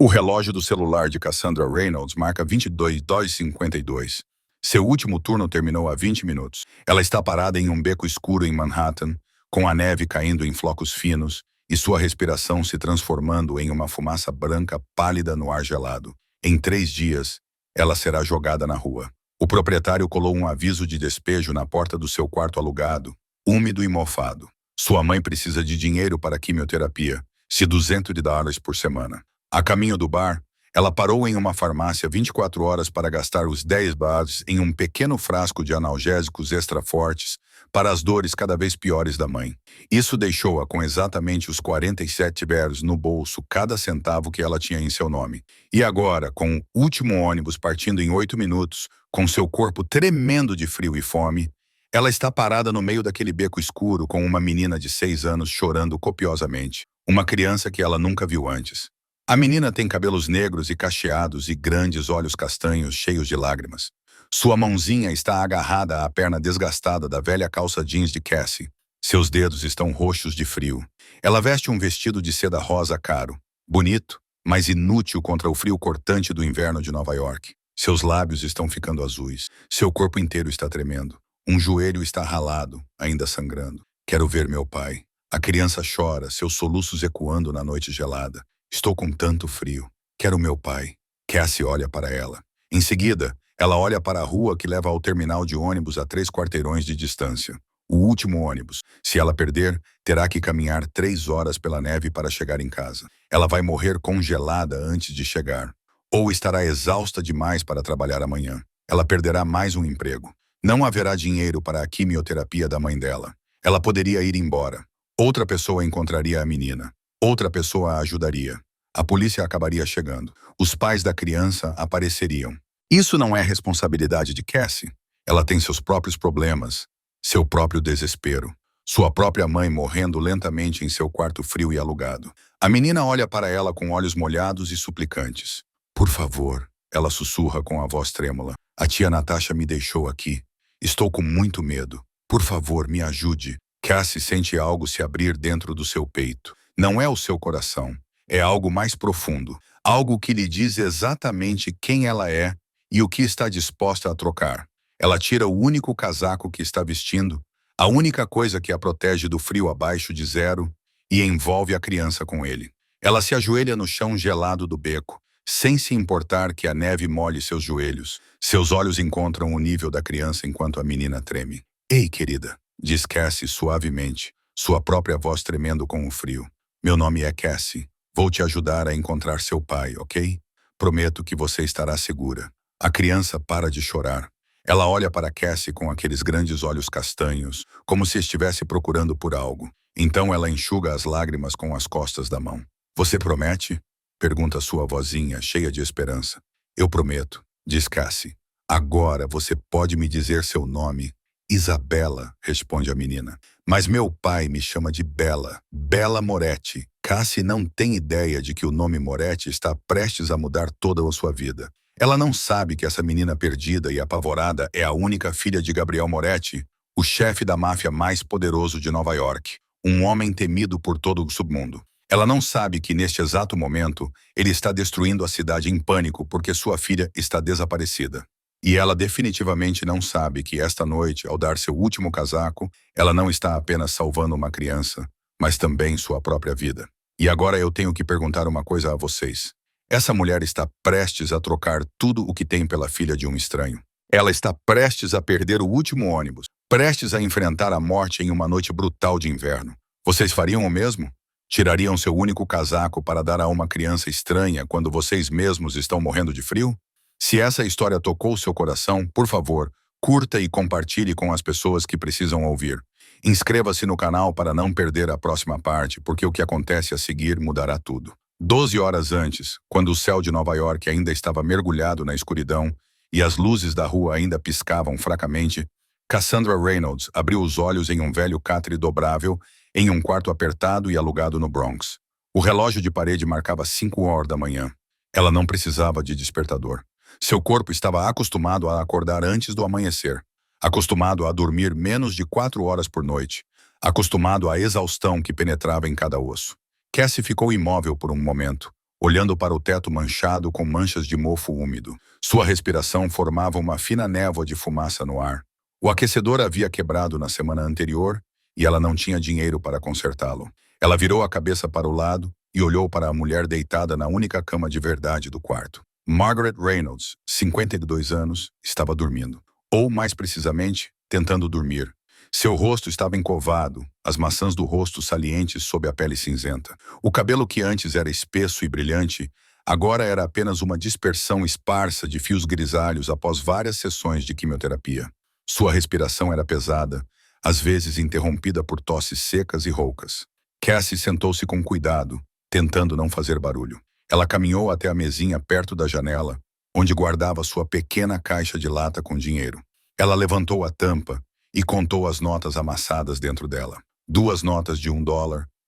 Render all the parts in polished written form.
O relógio do celular de Cassandra Reynolds marca 22h52. Seu último turno terminou há 20 minutos. Ela está parada em um beco escuro em Manhattan, com a neve caindo em flocos finos e sua respiração se transformando em uma fumaça branca pálida no ar gelado. Em 3 dias, ela será jogada na rua. O proprietário colou um aviso de despejo na porta do seu quarto alugado, úmido e mofado. Sua mãe precisa de dinheiro para quimioterapia, $200 por semana. A caminho do bar, ela parou em uma farmácia 24 horas para gastar os $10 em um pequeno frasco de analgésicos extra fortes para as dores cada vez piores da mãe. Isso deixou-a com exatamente os $47 no bolso, cada centavo que ela tinha em seu nome. E agora, com o último ônibus partindo em 8 minutos, com seu corpo tremendo de frio e fome, ela está parada no meio daquele beco escuro com uma menina de 6 anos chorando copiosamente. Uma criança que ela nunca viu antes. A menina tem cabelos negros e cacheados e grandes olhos castanhos cheios de lágrimas. Sua mãozinha está agarrada à perna desgastada da velha calça jeans de Cassie. Seus dedos estão roxos de frio. Ela veste um vestido de seda rosa caro, bonito, mas inútil contra o frio cortante do inverno de Nova York. Seus lábios estão ficando azuis. Seu corpo inteiro está tremendo. Um joelho está ralado, ainda sangrando. Quero ver meu pai. A criança chora, seus soluços ecoando na noite gelada. Estou com tanto frio. Quero meu pai. Cassie olha para ela. Em seguida, ela olha para a rua que leva ao terminal de ônibus a 3 quarteirões de distância. O último ônibus. Se ela perder, terá que caminhar 3 horas pela neve para chegar em casa. Ela vai morrer congelada antes de chegar. Ou estará exausta demais para trabalhar amanhã. Ela perderá mais um emprego. Não haverá dinheiro para a quimioterapia da mãe dela. Ela poderia ir embora. Outra pessoa encontraria a menina. Outra pessoa a ajudaria. A polícia acabaria chegando. Os pais da criança apareceriam. Isso não é responsabilidade de Cassie. Ela tem seus próprios problemas, seu próprio desespero. Sua própria mãe morrendo lentamente em seu quarto frio e alugado. A menina olha para ela com olhos molhados e suplicantes. Por favor, ela sussurra com a voz trêmula. A tia Natasha me deixou aqui. Estou com muito medo. Por favor, me ajude. Cassie sente algo se abrir dentro do seu peito. Não é o seu coração, é algo mais profundo, algo que lhe diz exatamente quem ela é e o que está disposta a trocar. Ela tira o único casaco que está vestindo, a única coisa que a protege do frio abaixo de zero, e envolve a criança com ele. Ela se ajoelha no chão gelado do beco, sem se importar que a neve molhe seus joelhos. Seus olhos encontram o nível da criança enquanto a menina treme. Ei, querida, diz Cassie suavemente, sua própria voz tremendo com o frio. Meu nome é Cassie. Vou te ajudar a encontrar seu pai, ok? Prometo que você estará segura. A criança para de chorar. Ela olha para Cassie com aqueles grandes olhos castanhos, como se estivesse procurando por algo. Então ela enxuga as lágrimas com as costas da mão. Você promete? Pergunta sua vozinha, cheia de esperança. Eu prometo, diz Cassie. Agora você pode me dizer seu nome? Isabela, responde a menina. Mas meu pai me chama de Bella, Bella Moretti. Cassie não tem ideia de que o nome Moretti está prestes a mudar toda a sua vida. Ela não sabe que essa menina perdida e apavorada é a única filha de Gabriel Moretti, o chefe da máfia mais poderoso de Nova York, um homem temido por todo o submundo. Ela não sabe que neste exato momento ele está destruindo a cidade em pânico porque sua filha está desaparecida. E ela definitivamente não sabe que esta noite, ao dar seu último casaco, ela não está apenas salvando uma criança, mas também sua própria vida. E agora eu tenho que perguntar uma coisa a vocês. Essa mulher está prestes a trocar tudo o que tem pela filha de um estranho. Ela está prestes a perder o último ônibus, prestes a enfrentar a morte em uma noite brutal de inverno. Vocês fariam o mesmo? Tirariam seu único casaco para dar a uma criança estranha quando vocês mesmos estão morrendo de frio? Se essa história tocou seu coração, por favor, curta e compartilhe com as pessoas que precisam ouvir. Inscreva-se no canal para não perder a próxima parte, porque o que acontece a seguir mudará tudo. 12 horas antes, quando o céu de Nova York ainda estava mergulhado na escuridão e as luzes da rua ainda piscavam fracamente, Cassandra Reynolds abriu os olhos em um velho catre dobrável em um quarto apertado e alugado no Bronx. O relógio de parede marcava 5 horas da manhã. Ela não precisava de despertador. Seu corpo estava acostumado a acordar antes do amanhecer, acostumado a dormir menos de 4 horas por noite, acostumado à exaustão que penetrava em cada osso. Cassie ficou imóvel por um momento, olhando para o teto manchado com manchas de mofo úmido. Sua respiração formava uma fina névoa de fumaça no ar. O aquecedor havia quebrado na semana anterior e ela não tinha dinheiro para consertá-lo. Ela virou a cabeça para o lado e olhou para a mulher deitada na única cama de verdade do quarto. Margaret Reynolds, 52 anos, estava dormindo. Ou, mais precisamente, tentando dormir. Seu rosto estava encovado, as maçãs do rosto salientes sob a pele cinzenta. O cabelo que antes era espesso e brilhante, agora era apenas uma dispersão esparsa de fios grisalhos após várias sessões de quimioterapia. Sua respiração era pesada, às vezes interrompida por tosses secas e roucas. Cassie sentou-se com cuidado, tentando não fazer barulho. Ela caminhou até a mesinha perto da janela, onde guardava sua pequena caixa de lata com dinheiro. Ela levantou a tampa e contou as notas amassadas dentro dela. 2 notas de $1,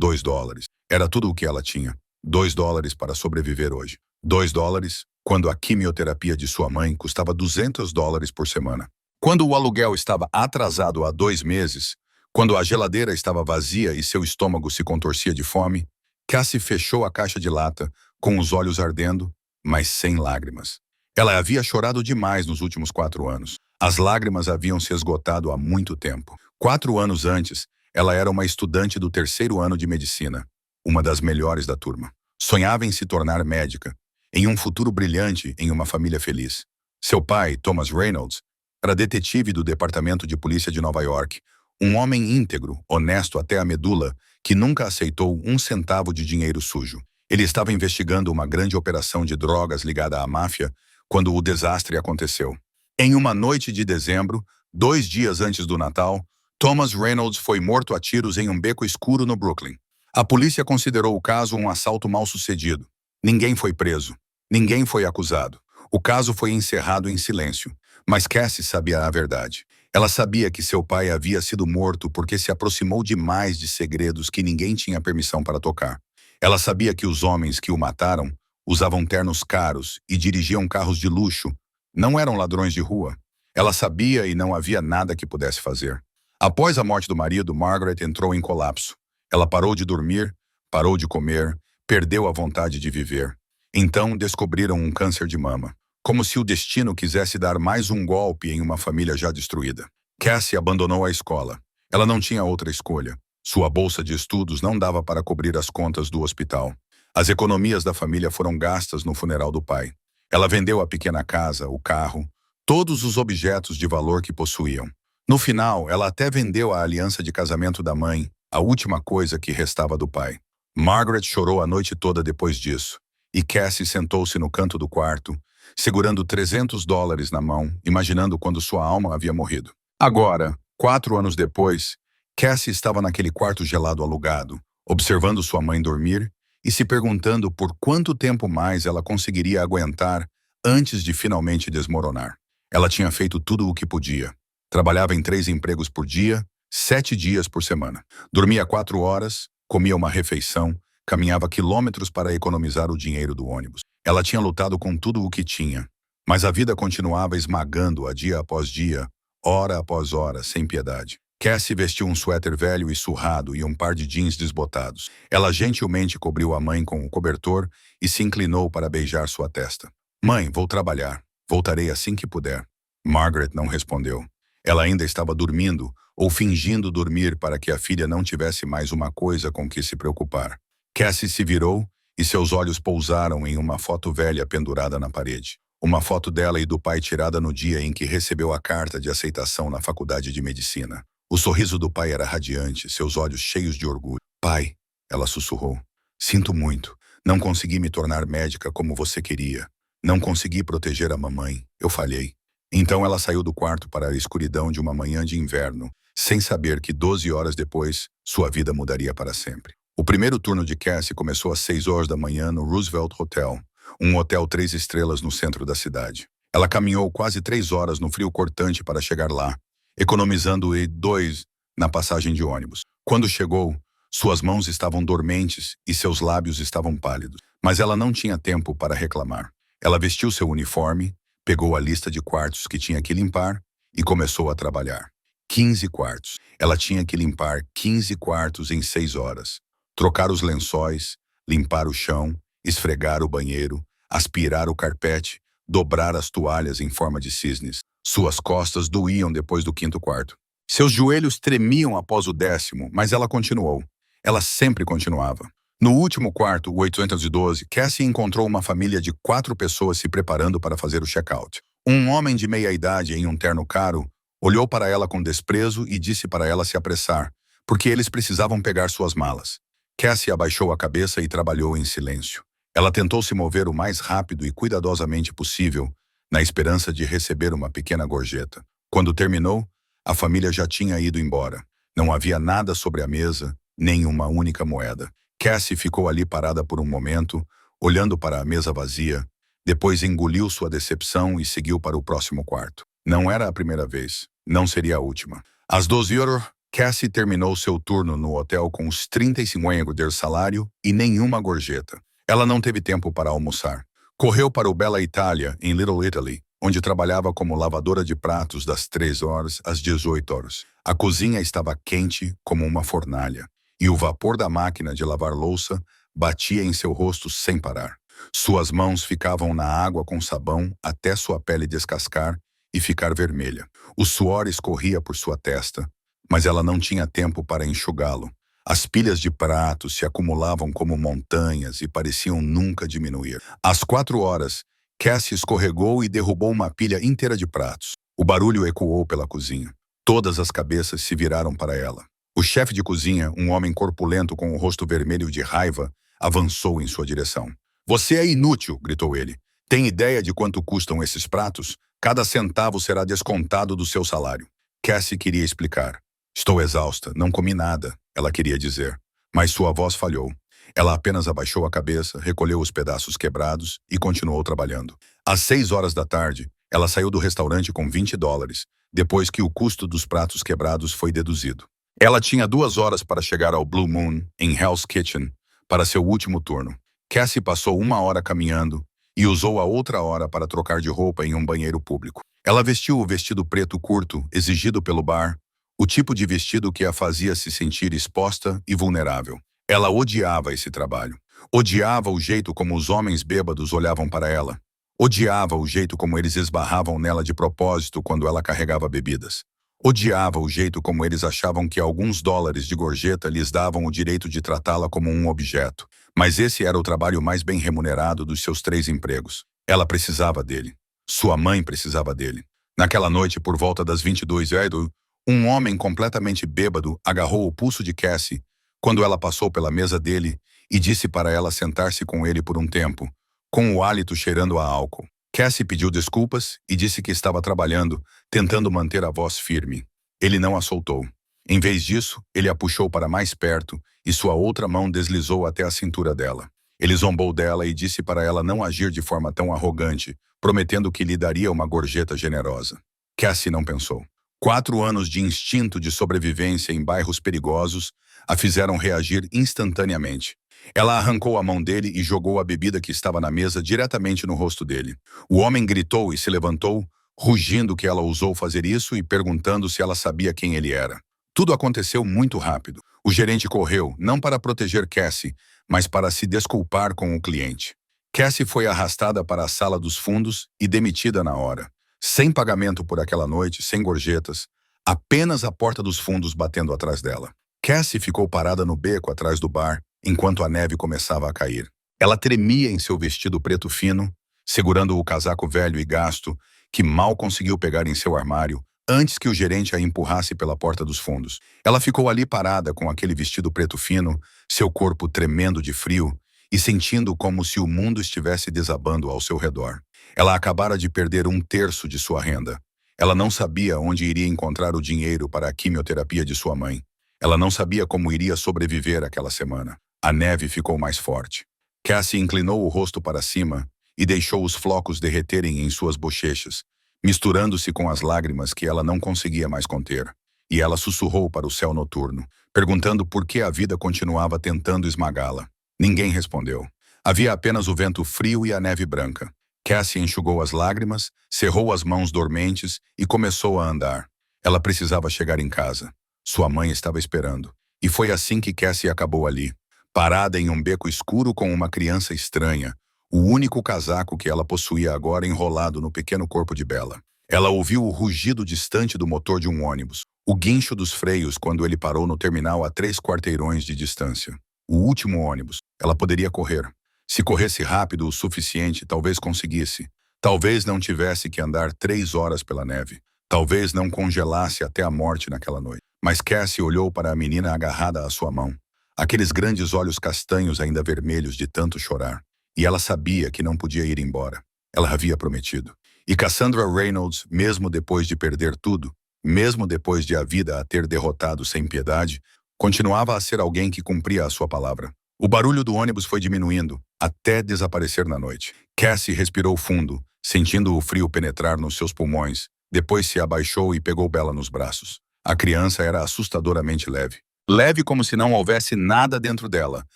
$2. Era tudo o que ela tinha. $2 para sobreviver hoje. $2 quando a quimioterapia de sua mãe custava $200 por semana. Quando o aluguel estava atrasado há 2 meses, quando a geladeira estava vazia e seu estômago se contorcia de fome, Cassie fechou a caixa de lata, com os olhos ardendo, mas sem lágrimas. Ela havia chorado demais nos últimos 4 anos. As lágrimas haviam se esgotado há muito tempo. 4 anos antes, ela era uma estudante do 3º ano de medicina, uma das melhores da turma. Sonhava em se tornar médica, em um futuro brilhante em uma família feliz. Seu pai, Thomas Reynolds, era detetive do Departamento de Polícia de Nova York, um homem íntegro, honesto até a medula, que nunca aceitou 1 centavo de dinheiro sujo. Ele estava investigando uma grande operação de drogas ligada à máfia quando o desastre aconteceu. Em uma noite de dezembro, 2 dias antes do Natal, Thomas Reynolds foi morto a tiros em um beco escuro no Brooklyn. A polícia considerou o caso um assalto mal-sucedido. Ninguém foi preso. Ninguém foi acusado. O caso foi encerrado em silêncio. Mas Cassie sabia a verdade. Ela sabia que seu pai havia sido morto porque se aproximou demais de segredos que ninguém tinha permissão para tocar. Ela sabia que os homens que o mataram usavam ternos caros e dirigiam carros de luxo. Não eram ladrões de rua. Ela sabia e não havia nada que pudesse fazer. Após a morte do marido, Margaret entrou em colapso. Ela parou de dormir, parou de comer, perdeu a vontade de viver. Então descobriram um câncer de mama. Como se o destino quisesse dar mais um golpe em uma família já destruída. Cassie abandonou a escola. Ela não tinha outra escolha. Sua bolsa de estudos não dava para cobrir as contas do hospital. As economias da família foram gastas no funeral do pai. Ela vendeu a pequena casa, o carro, todos os objetos de valor que possuíam. No final, ela até vendeu a aliança de casamento da mãe, a última coisa que restava do pai. Margaret chorou a noite toda depois disso, e Cassie sentou-se no canto do quarto, segurando $300 na mão, imaginando quando sua alma havia morrido. Agora, 4 anos depois, Cassie estava naquele quarto gelado alugado, observando sua mãe dormir e se perguntando por quanto tempo mais ela conseguiria aguentar antes de finalmente desmoronar. Ela tinha feito tudo o que podia. Trabalhava em 3 empregos por dia, 7 dias por semana. Dormia 4 horas, comia uma refeição, caminhava quilômetros para economizar o dinheiro do ônibus. Ela tinha lutado com tudo o que tinha, mas a vida continuava esmagando-a dia após dia, hora após hora, sem piedade. Cassie vestiu um suéter velho e surrado e um par de jeans desbotados. Ela gentilmente cobriu a mãe com o cobertor e se inclinou para beijar sua testa. "Mãe, vou trabalhar. Voltarei assim que puder." Margaret não respondeu. Ela ainda estava dormindo, ou fingindo dormir para que a filha não tivesse mais uma coisa com que se preocupar. Cassie se virou e seus olhos pousaram em uma foto velha pendurada na parede. Uma foto dela e do pai tirada no dia em que recebeu a carta de aceitação na faculdade de medicina. O sorriso do pai era radiante, seus olhos cheios de orgulho. "Pai", ela sussurrou, "sinto muito. Não consegui me tornar médica como você queria. Não consegui proteger a mamãe. Eu falhei." Então ela saiu do quarto para a escuridão de uma manhã de inverno, sem saber que 12 horas depois, sua vida mudaria para sempre. O primeiro turno de Cassie começou às 6 horas da manhã no Roosevelt Hotel, um hotel 3 estrelas no centro da cidade. Ela caminhou quase 3 horas no frio cortante para chegar lá, economizando $2 na passagem de ônibus. Quando chegou, suas mãos estavam dormentes e seus lábios estavam pálidos. Mas ela não tinha tempo para reclamar. Ela vestiu seu uniforme, pegou a lista de quartos que tinha que limpar e começou a trabalhar. 15 quartos. Ela tinha que limpar 15 quartos em 6 horas. Trocar os lençóis, limpar o chão esfregar o banheiro, aspirar o carpete, dobrar as toalhas em forma de cisnes. Suas costas doíam depois do quinto quarto. Seus joelhos tremiam após o 10º, mas ela continuou. Ela sempre continuava. No último quarto, o 812, Cassie encontrou uma família de 4 pessoas se preparando para fazer o check-out. Um homem de meia-idade em um terno caro olhou para ela com desprezo e disse para ela se apressar, porque eles precisavam pegar suas malas. Cassie abaixou a cabeça e trabalhou em silêncio. Ela tentou se mover o mais rápido e cuidadosamente possível, na esperança de receber uma pequena gorjeta. Quando terminou, a família já tinha ido embora. Não havia nada sobre a mesa, nem uma única moeda. Cassie ficou ali parada por um momento, olhando para a mesa vazia. Depois engoliu sua decepção e seguiu para o próximo quarto. Não era a primeira vez. Não seria a última. Às 12 horas, Cassie terminou seu turno no hotel com os 35 de salário e nenhuma gorjeta. Ela não teve tempo para almoçar. Correu para o Bella Italia, em Little Italy, onde trabalhava como lavadora de pratos das 3 horas às 18 horas. A cozinha estava quente como uma fornalha, e o vapor da máquina de lavar louça batia em seu rosto sem parar. Suas mãos ficavam na água com sabão até sua pele descascar e ficar vermelha. O suor escorria por sua testa, mas ela não tinha tempo para enxugá-lo. As pilhas de pratos se acumulavam como montanhas e pareciam nunca diminuir. Às 4 horas, Cassie escorregou e derrubou uma pilha inteira de pratos. O barulho ecoou pela cozinha. Todas as cabeças se viraram para ela. O chefe de cozinha, um homem corpulento com o rosto vermelho de raiva, avançou em sua direção. "Você é inútil", gritou ele. "Tem ideia de quanto custam esses pratos? Cada centavo será descontado do seu salário." Cassie queria explicar. "Estou exausta, não comi nada", ela queria dizer. Mas sua voz falhou. Ela apenas abaixou a cabeça, recolheu os pedaços quebrados e continuou trabalhando. Às 6 horas da tarde, ela saiu do restaurante com $20, depois que o custo dos pratos quebrados foi deduzido. Ela tinha 2 horas para chegar ao Blue Moon, em Hell's Kitchen, para seu último turno. Cassie passou 1 hora caminhando e usou a outra hora para trocar de roupa em um banheiro público. Ela vestiu o vestido preto curto, exigido pelo bar, o tipo de vestido que a fazia se sentir exposta e vulnerável. Ela odiava esse trabalho. Odiava o jeito como os homens bêbados olhavam para ela. Odiava o jeito como eles esbarravam nela de propósito quando ela carregava bebidas. Odiava o jeito como eles achavam que alguns dólares de gorjeta lhes davam o direito de tratá-la como um objeto. Mas esse era o trabalho mais bem remunerado dos seus 3 empregos. Ela precisava dele. Sua mãe precisava dele. Naquela noite, por volta das 22h, um homem completamente bêbado agarrou o pulso de Cassie quando ela passou pela mesa dele e disse para ela sentar-se com ele por um tempo, com o hálito cheirando a álcool. Cassie pediu desculpas e disse que estava trabalhando, tentando manter a voz firme. Ele não a soltou. Em vez disso, ele a puxou para mais perto e sua outra mão deslizou até a cintura dela. Ele zombou dela e disse para ela não agir de forma tão arrogante, prometendo que lhe daria uma gorjeta generosa. Cassie não pensou. 4 anos de instinto de sobrevivência em bairros perigosos a fizeram reagir instantaneamente. Ela arrancou a mão dele e jogou a bebida que estava na mesa diretamente no rosto dele. O homem gritou e se levantou, rugindo que ela ousou fazer isso e perguntando se ela sabia quem ele era. Tudo aconteceu muito rápido. O gerente correu, não para proteger Cassie, mas para se desculpar com o cliente. Cassie foi arrastada para a sala dos fundos e demitida na hora. Sem pagamento por aquela noite, sem gorjetas, apenas a porta dos fundos batendo atrás dela. Cassie ficou parada no beco atrás do bar, enquanto a neve começava a cair. Ela tremia em seu vestido preto fino, segurando o casaco velho e gasto, que mal conseguiu pegar em seu armário, antes que o gerente a empurrasse pela porta dos fundos. Ela ficou ali parada com aquele vestido preto fino, seu corpo tremendo de frio, e sentindo como se o mundo estivesse desabando ao seu redor. Ela acabara de perder 1/3 de sua renda. Ela não sabia onde iria encontrar o dinheiro para a quimioterapia de sua mãe. Ela não sabia como iria sobreviver aquela semana. A neve ficou mais forte. Cassie inclinou o rosto para cima e deixou os flocos derreterem em suas bochechas, misturando-se com as lágrimas que ela não conseguia mais conter. E ela sussurrou para o céu noturno, perguntando por que a vida continuava tentando esmagá-la. Ninguém respondeu. Havia apenas o vento frio e a neve branca. Cassie enxugou as lágrimas, cerrou as mãos dormentes e começou a andar. Ela precisava chegar em casa. Sua mãe estava esperando. E foi assim que Cassie acabou ali, parada em um beco escuro com uma criança estranha, o único casaco que ela possuía agora enrolado no pequeno corpo de Bella. Ela ouviu o rugido distante do motor de um ônibus, o guincho dos freios quando ele parou no terminal a 3 quarteirões de distância. O último ônibus. Ela poderia correr. Se corresse rápido o suficiente, talvez conseguisse. Talvez não tivesse que andar 3 horas pela neve. Talvez não congelasse até a morte naquela noite. Mas Cassie olhou para a menina agarrada à sua mão. Aqueles grandes olhos castanhos ainda vermelhos de tanto chorar. E ela sabia que não podia ir embora. Ela havia prometido. E Cassandra Reynolds, mesmo depois de perder tudo, mesmo depois de a vida a ter derrotado sem piedade, continuava a ser alguém que cumpria a sua palavra. O barulho do ônibus foi diminuindo, até desaparecer na noite. Cassie respirou fundo, sentindo o frio penetrar nos seus pulmões. Depois se abaixou e pegou Bella nos braços. A criança era assustadoramente leve. Leve como se não houvesse nada dentro dela,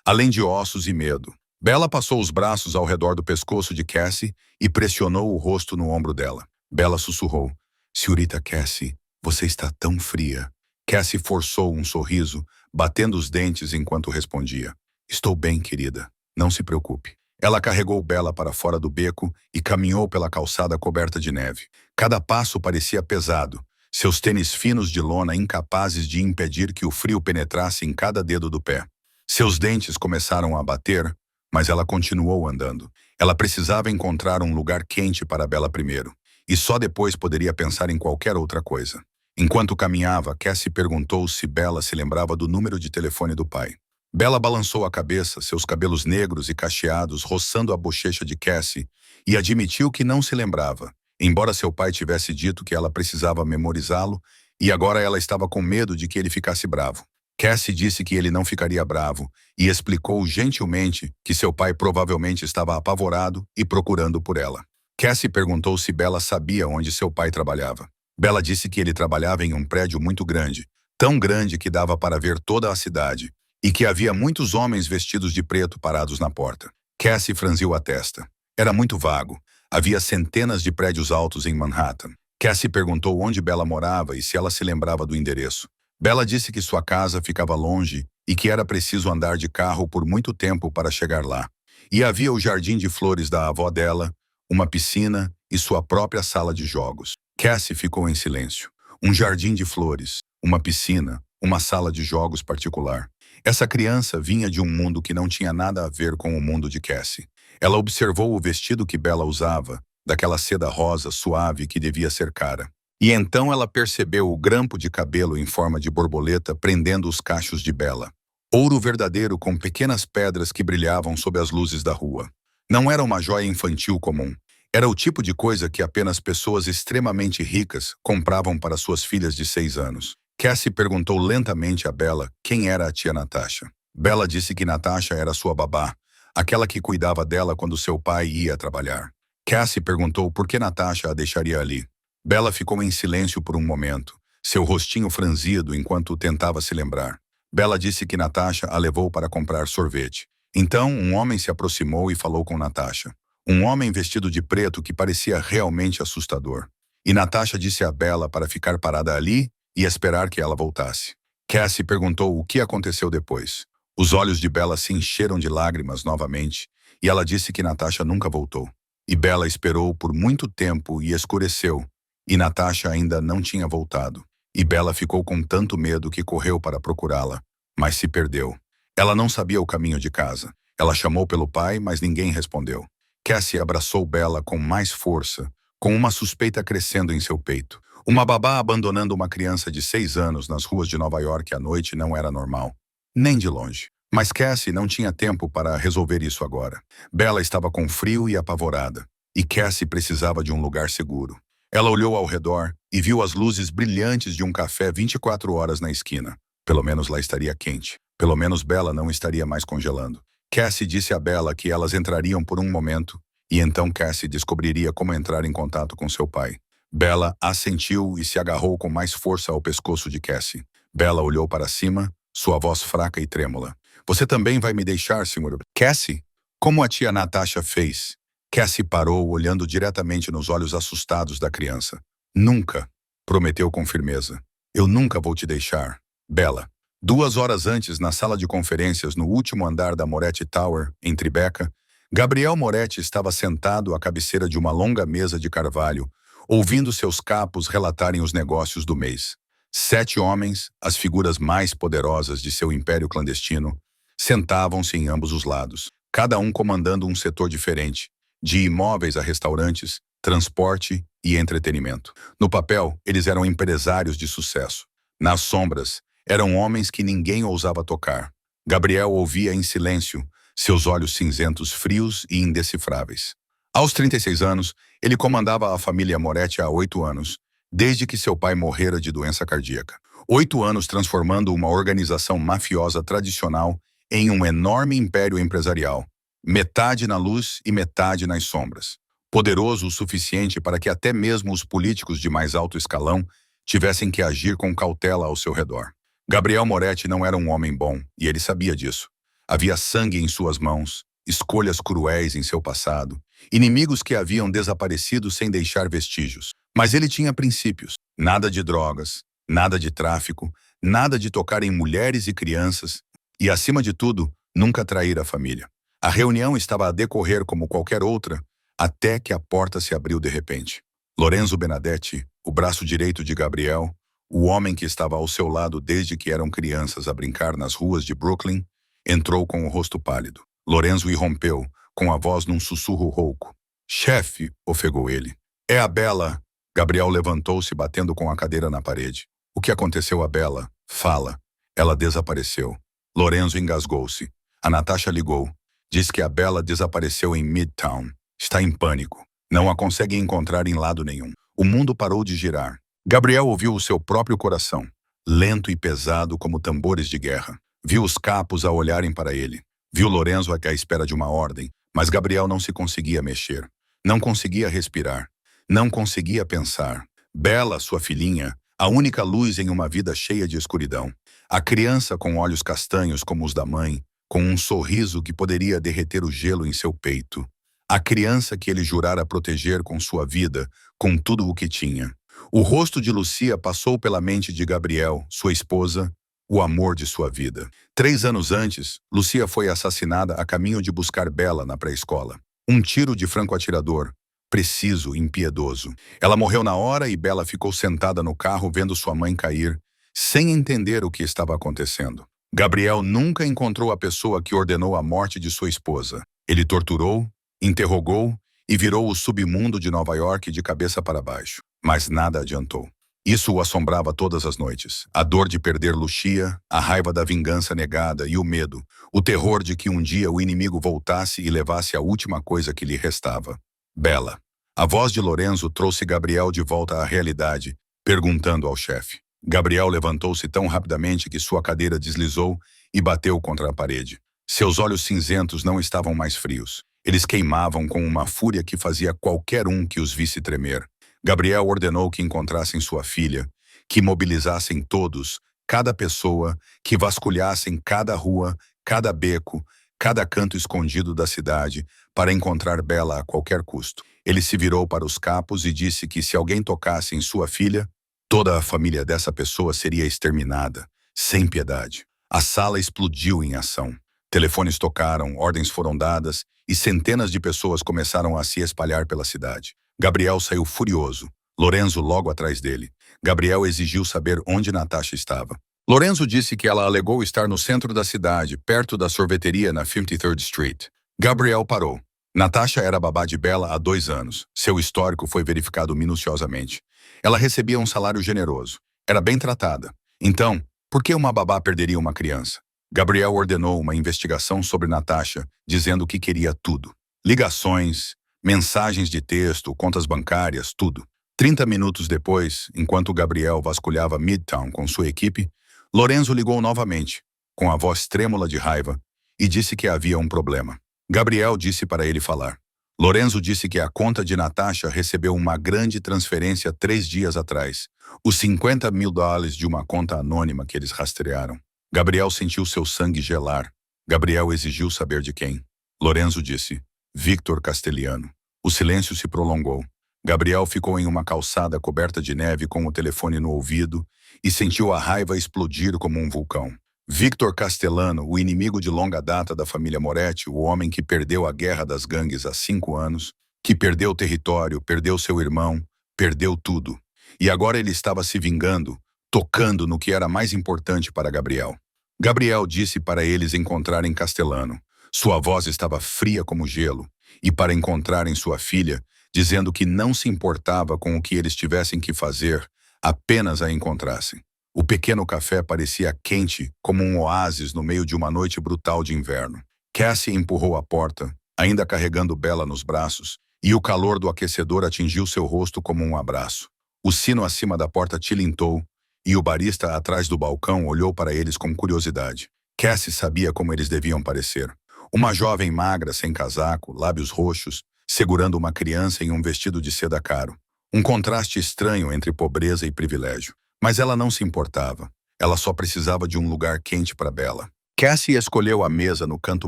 além de ossos e medo. Bella passou os braços ao redor do pescoço de Cassie e pressionou o rosto no ombro dela. Bella sussurrou. Senhorita Cassie, você está tão fria. Cassie forçou um sorriso, batendo os dentes enquanto respondia. Estou bem, querida. Não se preocupe. Ela carregou Bella para fora do beco e caminhou pela calçada coberta de neve. Cada passo parecia pesado, seus tênis finos de lona incapazes de impedir que o frio penetrasse em cada dedo do pé. Seus dentes começaram a bater, mas ela continuou andando. Ela precisava encontrar um lugar quente para Bella primeiro, e só depois poderia pensar em qualquer outra coisa. Enquanto caminhava, Cassie perguntou se Bella se lembrava do número de telefone do pai. Bella balançou a cabeça, seus cabelos negros e cacheados roçando a bochecha de Cassie, e admitiu que não se lembrava, embora seu pai tivesse dito que ela precisava memorizá-lo, e agora ela estava com medo de que ele ficasse bravo. Cassie disse que ele não ficaria bravo e explicou gentilmente que seu pai provavelmente estava apavorado e procurando por ela. Cassie perguntou se Bella sabia onde seu pai trabalhava. Bella disse que ele trabalhava em um prédio muito grande, tão grande que dava para ver toda a cidade, e que havia muitos homens vestidos de preto parados na porta. Cassie franziu a testa. Era muito vago. Havia centenas de prédios altos em Manhattan. Cassie perguntou onde Bella morava e se ela se lembrava do endereço. Bella disse que sua casa ficava longe e que era preciso andar de carro por muito tempo para chegar lá. E havia o jardim de flores da avó dela, uma piscina e sua própria sala de jogos. Cassie ficou em silêncio. Um jardim de flores, uma piscina, uma sala de jogos particular. Essa criança vinha de um mundo que não tinha nada a ver com o mundo de Cassie. Ela observou o vestido que Bella usava, daquela seda rosa suave que devia ser cara. E então ela percebeu o grampo de cabelo em forma de borboleta prendendo os cachos de Bella. Ouro verdadeiro com pequenas pedras que brilhavam sob as luzes da rua. Não era uma joia infantil comum. Era o tipo de coisa que apenas pessoas extremamente ricas compravam para suas filhas de 6 anos. Cassie perguntou lentamente a Bella quem era a tia Natasha. Bella disse que Natasha era sua babá, aquela que cuidava dela quando seu pai ia trabalhar. Cassie perguntou por que Natasha a deixaria ali. Bella ficou em silêncio por um momento, seu rostinho franzido enquanto tentava se lembrar. Bella disse que Natasha a levou para comprar sorvete. Então, um homem se aproximou e falou com Natasha. Um homem vestido de preto que parecia realmente assustador. E Natasha disse a Bella para ficar parada ali e esperar que ela voltasse. Cassie perguntou o que aconteceu depois. Os olhos de Bella se encheram de lágrimas novamente, e ela disse que Natasha nunca voltou. E Bella esperou por muito tempo e escureceu, e Natasha ainda não tinha voltado. E Bella ficou com tanto medo que correu para procurá-la, mas se perdeu. Ela não sabia o caminho de casa. Ela chamou pelo pai, mas ninguém respondeu. Cassie abraçou Bella com mais força, com uma suspeita crescendo em seu peito. Uma babá abandonando uma criança de 6 anos nas ruas de Nova York à noite não era normal. Nem de longe. Mas Cassie não tinha tempo para resolver isso agora. Bella estava com frio e apavorada, e Cassie precisava de um lugar seguro. Ela olhou ao redor e viu as luzes brilhantes de um café 24 horas na esquina. Pelo menos lá estaria quente. Pelo menos Bella não estaria mais congelando. Cassie disse a Bella que elas entrariam por um momento, e então Cassie descobriria como entrar em contato com seu pai. Bella assentiu e se agarrou com mais força ao pescoço de Cassie. Bella olhou para cima, sua voz fraca e trêmula. Você também vai me deixar, senhor? Cassie? Como a tia Natasha fez? Cassie parou, olhando diretamente nos olhos assustados da criança. Nunca, prometeu com firmeza. Eu nunca vou te deixar. Bella, 2 horas antes, na sala de conferências no último andar da Moretti Tower, em Tribeca, Gabriel Moretti estava sentado à cabeceira de uma longa mesa de carvalho, ouvindo seus capos relatarem os negócios do mês. 7 homens, as figuras mais poderosas de seu império clandestino, sentavam-se em ambos os lados, cada um comandando um setor diferente, de imóveis a restaurantes, transporte e entretenimento. No papel, eles eram empresários de sucesso. Nas sombras, eram homens que ninguém ousava tocar. Gabriel ouvia em silêncio, seus olhos cinzentos frios e indecifráveis. Aos 36 anos, ele comandava a família Moretti há 8 anos, desde que seu pai morrera de doença cardíaca. 8 anos transformando uma organização mafiosa tradicional em um enorme império empresarial, metade na luz e metade nas sombras. Poderoso o suficiente para que até mesmo os políticos de mais alto escalão tivessem que agir com cautela ao seu redor. Gabriel Moretti não era um homem bom, e ele sabia disso. Havia sangue em suas mãos, escolhas cruéis em seu passado, inimigos que haviam desaparecido sem deixar vestígios. Mas ele tinha princípios. Nada de drogas, nada de tráfico, nada de tocar em mulheres e crianças, e, acima de tudo, nunca trair a família. A reunião estava a decorrer como qualquer outra, até que a porta se abriu de repente. Lorenzo Benedetti, o braço direito de Gabriel, o homem que estava ao seu lado desde que eram crianças a brincar nas ruas de Brooklyn, entrou com o rosto pálido. Lorenzo irrompeu, com a voz num sussurro rouco. "Chefe", ofegou ele. "É a Bela." Gabriel levantou-se, batendo com a cadeira na parede. "O que aconteceu a Bela? Fala." "Ela desapareceu." Lorenzo engasgou-se. "A Natasha ligou. Diz que a Bela desapareceu em Midtown. Está em pânico. Não a consegue encontrar em lado nenhum." O mundo parou de girar. Gabriel ouviu o seu próprio coração, lento e pesado como tambores de guerra. Viu os capos a olharem para ele. Viu Lorenzo à espera de uma ordem, mas Gabriel não se conseguia mexer. Não conseguia respirar. Não conseguia pensar. Bela, sua filhinha, a única luz em uma vida cheia de escuridão. A criança com olhos castanhos como os da mãe, com um sorriso que poderia derreter o gelo em seu peito. A criança que ele jurara proteger com sua vida, com tudo o que tinha. O rosto de Lucia passou pela mente de Gabriel, sua esposa, o amor de sua vida. 3 anos antes, Lucia foi assassinada a caminho de buscar Bela na pré-escola. Um tiro de franco-atirador, preciso, impiedoso. Ela morreu na hora e Bela ficou sentada no carro vendo sua mãe cair, sem entender o que estava acontecendo. Gabriel nunca encontrou a pessoa que ordenou a morte de sua esposa. Ele torturou, interrogou e virou o submundo de Nova York de cabeça para baixo. Mas nada adiantou. Isso o assombrava todas as noites. A dor de perder Lucia, a raiva da vingança negada e o medo, o terror de que um dia o inimigo voltasse e levasse a última coisa que lhe restava. Bela. A voz de Lorenzo trouxe Gabriel de volta à realidade, perguntando ao chefe. Gabriel levantou-se tão rapidamente que sua cadeira deslizou e bateu contra a parede. Seus olhos cinzentos não estavam mais frios. Eles queimavam com uma fúria que fazia qualquer um que os visse tremer. Gabriel ordenou que encontrassem sua filha, que mobilizassem todos, cada pessoa, que vasculhassem cada rua, cada beco, cada canto escondido da cidade, para encontrar Bela a qualquer custo. Ele se virou para os capos e disse que se alguém tocasse em sua filha, toda a família dessa pessoa seria exterminada, sem piedade. A sala explodiu em ação. Telefones tocaram, ordens foram dadas e centenas de pessoas começaram a se espalhar pela cidade. Gabriel saiu furioso, Lorenzo logo atrás dele. Gabriel exigiu saber onde Natasha estava. Lorenzo disse que ela alegou estar no centro da cidade, perto da sorveteria na 53rd Street. Gabriel parou. Natasha era babá de Bela há 2 anos. Seu histórico foi verificado minuciosamente. Ela recebia um salário generoso. Era bem tratada. Então, por que uma babá perderia uma criança? Gabriel ordenou uma investigação sobre Natasha, dizendo que queria tudo. Ligações, mensagens de texto, contas bancárias, tudo. 30 minutos depois, enquanto Gabriel vasculhava Midtown com sua equipe, Lorenzo ligou novamente, com a voz trêmula de raiva, e disse que havia um problema. Gabriel disse para ele falar. Lorenzo disse que a conta de Natasha recebeu uma grande transferência 3 dias atrás, os $50 mil de uma conta anônima que eles rastrearam. Gabriel sentiu seu sangue gelar. Gabriel exigiu saber de quem. Lorenzo disse, Victor Castellano. O silêncio se prolongou. Gabriel ficou em uma calçada coberta de neve com o telefone no ouvido e sentiu a raiva explodir como um vulcão. Victor Castellano, o inimigo de longa data da família Moretti, o homem que perdeu a guerra das gangues há 5 anos, que perdeu o território, perdeu seu irmão, perdeu tudo. E agora ele estava se vingando, tocando no que era mais importante para Gabriel. Gabriel disse para eles encontrarem Castellano. Sua voz estava fria como gelo, e para encontrarem sua filha, dizendo que não se importava com o que eles tivessem que fazer, apenas a encontrassem. O pequeno café parecia quente como um oásis no meio de uma noite brutal de inverno. Cassie empurrou a porta, ainda carregando Bella nos braços, e o calor do aquecedor atingiu seu rosto como um abraço. O sino acima da porta tilintou, e o barista atrás do balcão olhou para eles com curiosidade. Cassie sabia como eles deviam parecer. Uma jovem magra, sem casaco, lábios roxos, segurando uma criança em um vestido de seda caro. Um contraste estranho entre pobreza e privilégio. Mas ela não se importava. Ela só precisava de um lugar quente para Bella. Cassie escolheu a mesa no canto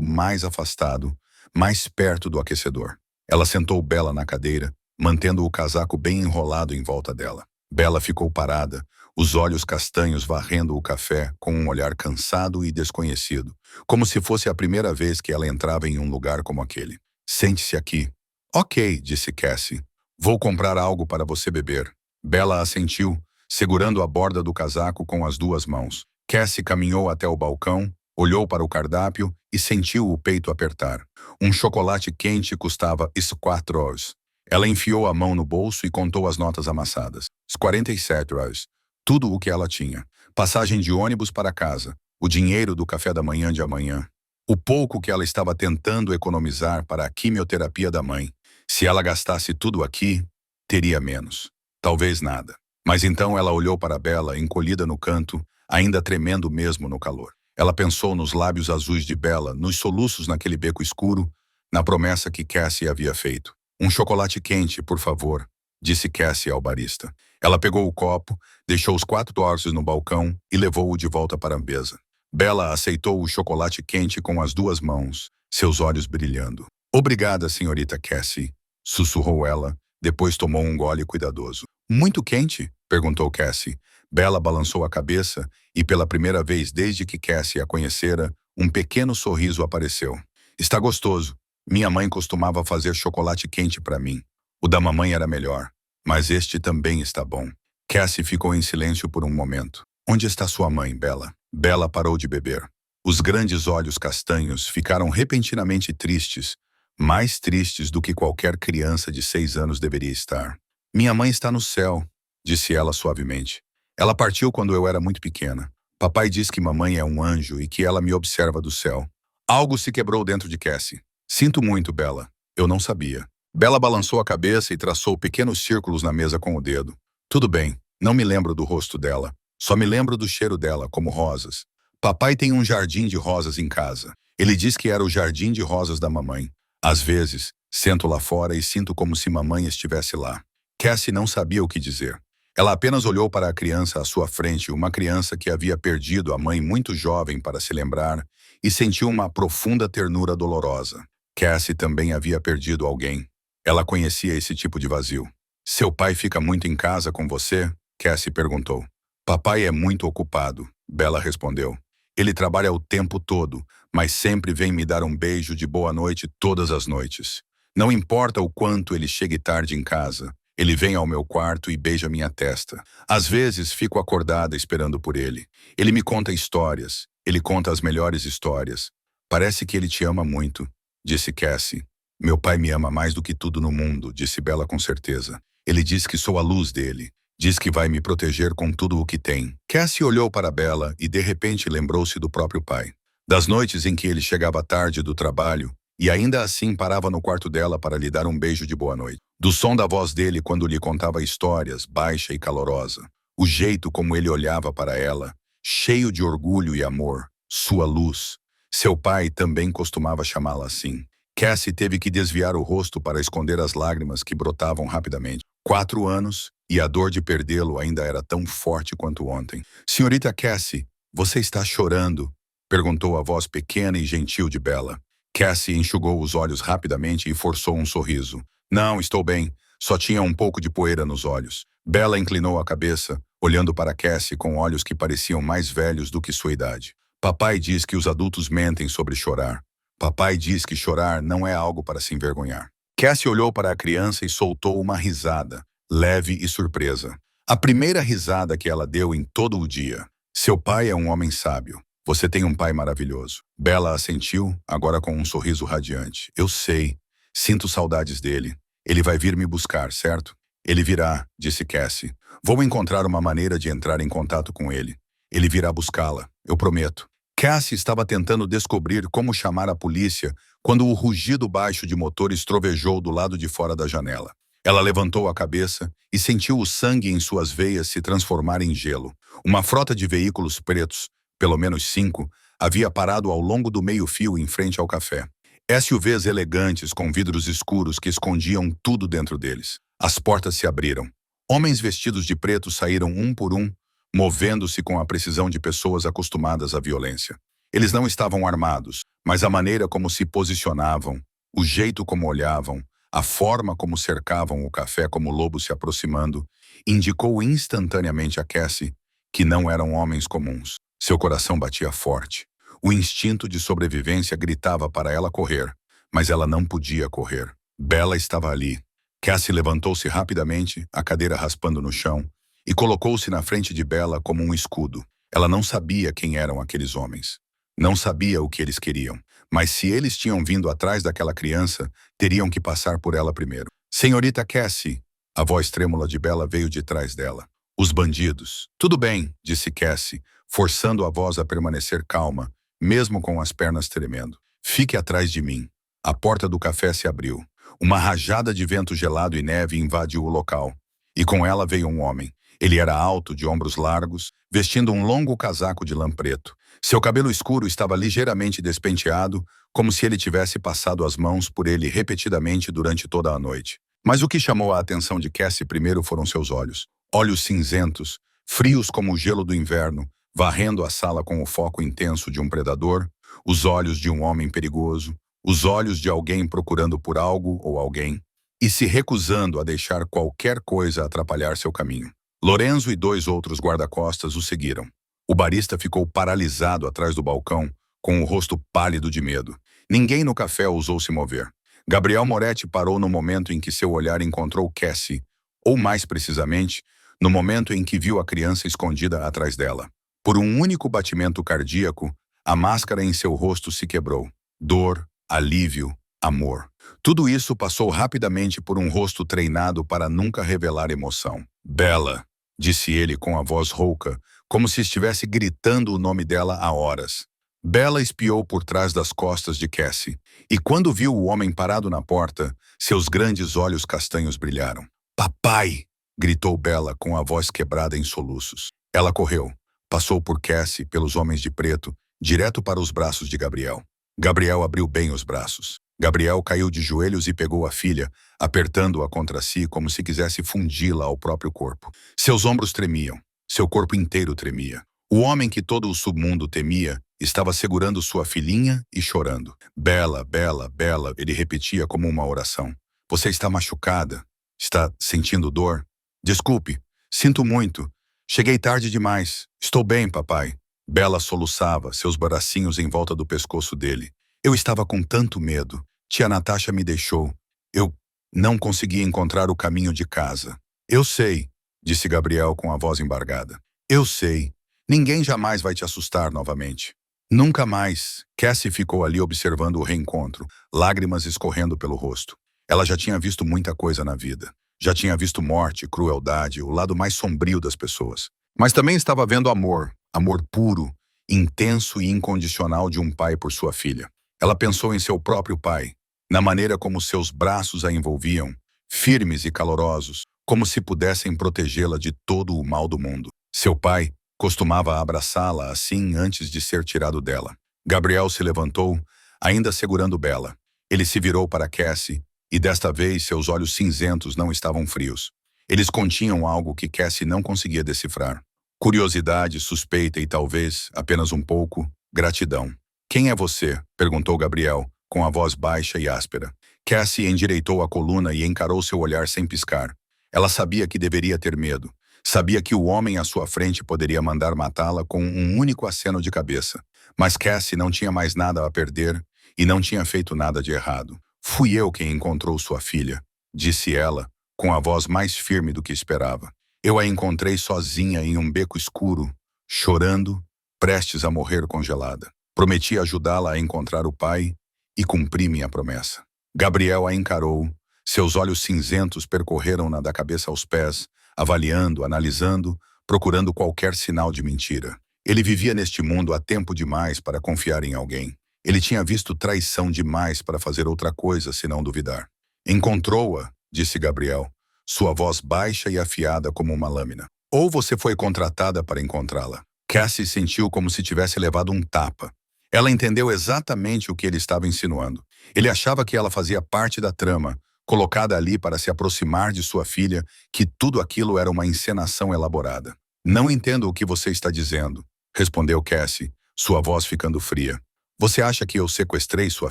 mais afastado, mais perto do aquecedor. Ela sentou Bella na cadeira, mantendo o casaco bem enrolado em volta dela. Bella ficou parada, os olhos castanhos varrendo o café com um olhar cansado e desconhecido, como se fosse a primeira vez que ela entrava em um lugar como aquele. Sente-se aqui. Ok, disse Cassie. Vou comprar algo para você beber. Bella assentiu, segurando a borda do casaco com as 2 mãos. Cassie caminhou até o balcão, olhou para o cardápio e sentiu o peito apertar. Um chocolate quente custava $4. Ela enfiou a mão no bolso e contou as notas amassadas. $47. Tudo o que ela tinha. Passagem de ônibus para casa. O dinheiro do café da manhã de amanhã. O pouco que ela estava tentando economizar para a quimioterapia da mãe. Se ela gastasse tudo aqui, teria menos. Talvez nada. Mas então ela olhou para Bella, encolhida no canto, ainda tremendo mesmo no calor. Ela pensou nos lábios azuis de Bella, nos soluços naquele beco escuro, na promessa que Cassie havia feito. Um chocolate quente, por favor, disse Cassie ao barista. Ela pegou o copo, deixou os $4 no balcão e levou-o de volta para a mesa. Bella aceitou o chocolate quente com as 2 mãos, seus olhos brilhando. Obrigada, senhorita Cassie, sussurrou ela, depois tomou um gole cuidadoso. Muito quente? Perguntou Cassie. Bella balançou a cabeça e, pela primeira vez desde que Cassie a conhecera, um pequeno sorriso apareceu. Está gostoso. Minha mãe costumava fazer chocolate quente para mim. O da mamãe era melhor, mas este também está bom. Cassie ficou em silêncio por um momento. Onde está sua mãe, Bella? Bella parou de beber. Os grandes olhos castanhos ficaram repentinamente tristes, mais tristes do que qualquer criança de 6 anos deveria estar. Minha mãe está no céu, disse ela suavemente. Ela partiu quando eu era muito pequena. Papai diz que mamãe é um anjo e que ela me observa do céu. Algo se quebrou dentro de Cassie. Sinto muito, Bella. Eu não sabia. Bella balançou a cabeça e traçou pequenos círculos na mesa com o dedo. Tudo bem, não me lembro do rosto dela. Só me lembro do cheiro dela, como rosas. Papai tem um jardim de rosas em casa. Ele diz que era o jardim de rosas da mamãe. Às vezes, sento lá fora e sinto como se mamãe estivesse lá. Cassie não sabia o que dizer. Ela apenas olhou para a criança à sua frente, uma criança que havia perdido a mãe muito jovem para se lembrar, e sentiu uma profunda ternura dolorosa. Cassie também havia perdido alguém. Ela conhecia esse tipo de vazio. Seu pai fica muito em casa com você? Cassie perguntou. Papai é muito ocupado, Bella respondeu. Ele trabalha o tempo todo, mas sempre vem me dar um beijo de boa noite todas as noites. Não importa o quanto ele chegue tarde em casa, ele vem ao meu quarto e beija minha testa. Às vezes fico acordada esperando por ele. Ele me conta histórias, ele conta as melhores histórias. Parece que ele te ama muito, disse Cassie. Meu pai me ama mais do que tudo no mundo, disse Bella com certeza. Ele diz que sou a luz dele. Diz que vai me proteger com tudo o que tem. Cassie olhou para Bella e de repente lembrou-se do próprio pai. Das noites em que ele chegava tarde do trabalho e ainda assim parava no quarto dela para lhe dar um beijo de boa noite. Do som da voz dele quando lhe contava histórias, baixa e calorosa. O jeito como ele olhava para ela, cheio de orgulho e amor. Sua luz. Seu pai também costumava chamá-la assim. Cassie teve que desviar o rosto para esconder as lágrimas que brotavam rapidamente. 4 anos, e a dor de perdê-lo ainda era tão forte quanto ontem. Senhorita Cassie, você está chorando? Perguntou a voz pequena e gentil de Bella. Cassie enxugou os olhos rapidamente e forçou um sorriso. Não, estou bem. Só tinha um pouco de poeira nos olhos. Bella inclinou a cabeça, olhando para Cassie com olhos que pareciam mais velhos do que sua idade. Papai diz que os adultos mentem sobre chorar. Papai diz que chorar não é algo para se envergonhar. Cassie olhou para a criança e soltou uma risada, leve e surpresa. A primeira risada que ela deu em todo o dia. Seu pai é um homem sábio. Você tem um pai maravilhoso. Bella assentiu, agora com um sorriso radiante. Eu sei. Sinto saudades dele. Ele vai vir me buscar, certo? Ele virá, disse Cassie. Vou encontrar uma maneira de entrar em contato com ele. Ele virá buscá-la, eu prometo. Cassie estava tentando descobrir como chamar a polícia quando o rugido baixo de motores trovejou do lado de fora da janela. Ela levantou a cabeça e sentiu o sangue em suas veias se transformar em gelo. Uma frota de veículos pretos, pelo menos 5, havia parado ao longo do meio-fio em frente ao café. SUVs elegantes com vidros escuros que escondiam tudo dentro deles. As portas se abriram. Homens vestidos de preto saíram um por um, movendo-se com a precisão de pessoas acostumadas à violência. Eles não estavam armados, mas a maneira como se posicionavam, o jeito como olhavam, a forma como cercavam o café como lobos se aproximando, indicou instantaneamente a Cassie que não eram homens comuns. Seu coração batia forte. O instinto de sobrevivência gritava para ela correr, mas ela não podia correr. Bella estava ali. Cassie levantou-se rapidamente, a cadeira raspando no chão, e colocou-se na frente de Bella como um escudo. Ela não sabia quem eram aqueles homens. Não sabia o que eles queriam. Mas se eles tinham vindo atrás daquela criança, teriam que passar por ela primeiro. Senhorita Cassie, a voz trêmula de Bella veio de trás dela. Os bandidos. Tudo bem, disse Cassie, forçando a voz a permanecer calma, mesmo com as pernas tremendo. Fique atrás de mim. A porta do café se abriu. Uma rajada de vento gelado e neve invadiu o local. E com ela veio um homem. Ele era alto, de ombros largos, vestindo um longo casaco de lã preto. Seu cabelo escuro estava ligeiramente despenteado, como se ele tivesse passado as mãos por ele repetidamente durante toda a noite. Mas o que chamou a atenção de Cassie primeiro foram seus olhos. Olhos cinzentos, frios como o gelo do inverno, varrendo a sala com o foco intenso de um predador, os olhos de um homem perigoso, os olhos de alguém procurando por algo ou alguém, e se recusando a deixar qualquer coisa atrapalhar seu caminho. Lorenzo e 2 outros guarda-costas o seguiram. O barista ficou paralisado atrás do balcão, com o rosto pálido de medo. Ninguém no café ousou se mover. Gabriel Moretti parou no momento em que seu olhar encontrou Cassie, ou mais precisamente, no momento em que viu a criança escondida atrás dela. Por um único batimento cardíaco, a máscara em seu rosto se quebrou. Dor, alívio, amor. Tudo isso passou rapidamente por um rosto treinado para nunca revelar emoção. Bella, disse ele com a voz rouca, como se estivesse gritando o nome dela há horas. Bella espiou por trás das costas de Cassie, e quando viu o homem parado na porta, seus grandes olhos castanhos brilharam. Papai! Gritou Bella com a voz quebrada em soluços. Ela correu, passou por Cassie, pelos homens de preto, direto para os braços de Gabriel. Gabriel abriu bem os braços. Gabriel caiu de joelhos e pegou a filha, apertando-a contra si como se quisesse fundi-la ao próprio corpo. Seus ombros tremiam, seu corpo inteiro tremia. O homem que todo o submundo temia estava segurando sua filhinha e chorando. Bella, Bella, Bella, ele repetia como uma oração. Você está machucada? Está sentindo dor? Desculpe, sinto muito. Cheguei tarde demais. Estou bem, papai. Bella soluçava, seus bracinhos em volta do pescoço dele. Eu estava com tanto medo. Tia Natasha me deixou. Eu não consegui encontrar o caminho de casa. Eu sei, disse Gabriel com a voz embargada. Eu sei. Ninguém jamais vai te assustar novamente. Nunca mais. Cassie ficou ali observando o reencontro, lágrimas escorrendo pelo rosto. Ela já tinha visto muita coisa na vida. Já tinha visto morte, crueldade, o lado mais sombrio das pessoas. Mas também estava vendo amor, amor puro, intenso e incondicional de um pai por sua filha. Ela pensou em seu próprio pai, na maneira como seus braços a envolviam, firmes e calorosos, como se pudessem protegê-la de todo o mal do mundo. Seu pai costumava abraçá-la assim antes de ser tirado dela. Gabriel se levantou, ainda segurando Bella. Ele se virou para Cassie, e desta vez seus olhos cinzentos não estavam frios. Eles continham algo que Cassie não conseguia decifrar. Curiosidade, suspeita e talvez, apenas um pouco, gratidão. Quem é você? Perguntou Gabriel, com a voz baixa e áspera. Cassie endireitou a coluna e encarou seu olhar sem piscar. Ela sabia que deveria ter medo. Sabia que o homem à sua frente poderia mandar matá-la com um único aceno de cabeça. Mas Cassie não tinha mais nada a perder e não tinha feito nada de errado. Fui eu quem encontrou sua filha, disse ela, com a voz mais firme do que esperava. Eu a encontrei sozinha em um beco escuro, chorando, prestes a morrer congelada. Prometi ajudá-la a encontrar o pai e cumpri minha promessa. Gabriel a encarou, seus olhos cinzentos percorreram-na da cabeça aos pés, avaliando, analisando, procurando qualquer sinal de mentira. Ele vivia neste mundo há tempo demais para confiar em alguém. Ele tinha visto traição demais para fazer outra coisa senão duvidar. Encontrou-a, disse Gabriel, sua voz baixa e afiada como uma lâmina. Ou você foi contratada para encontrá-la. Cassie sentiu como se tivesse levado um tapa. Ela entendeu exatamente o que ele estava insinuando. Ele achava que ela fazia parte da trama, colocada ali para se aproximar de sua filha, que tudo aquilo era uma encenação elaborada. Não entendo o que você está dizendo, respondeu Cassie, sua voz ficando fria. Você acha que eu sequestrei sua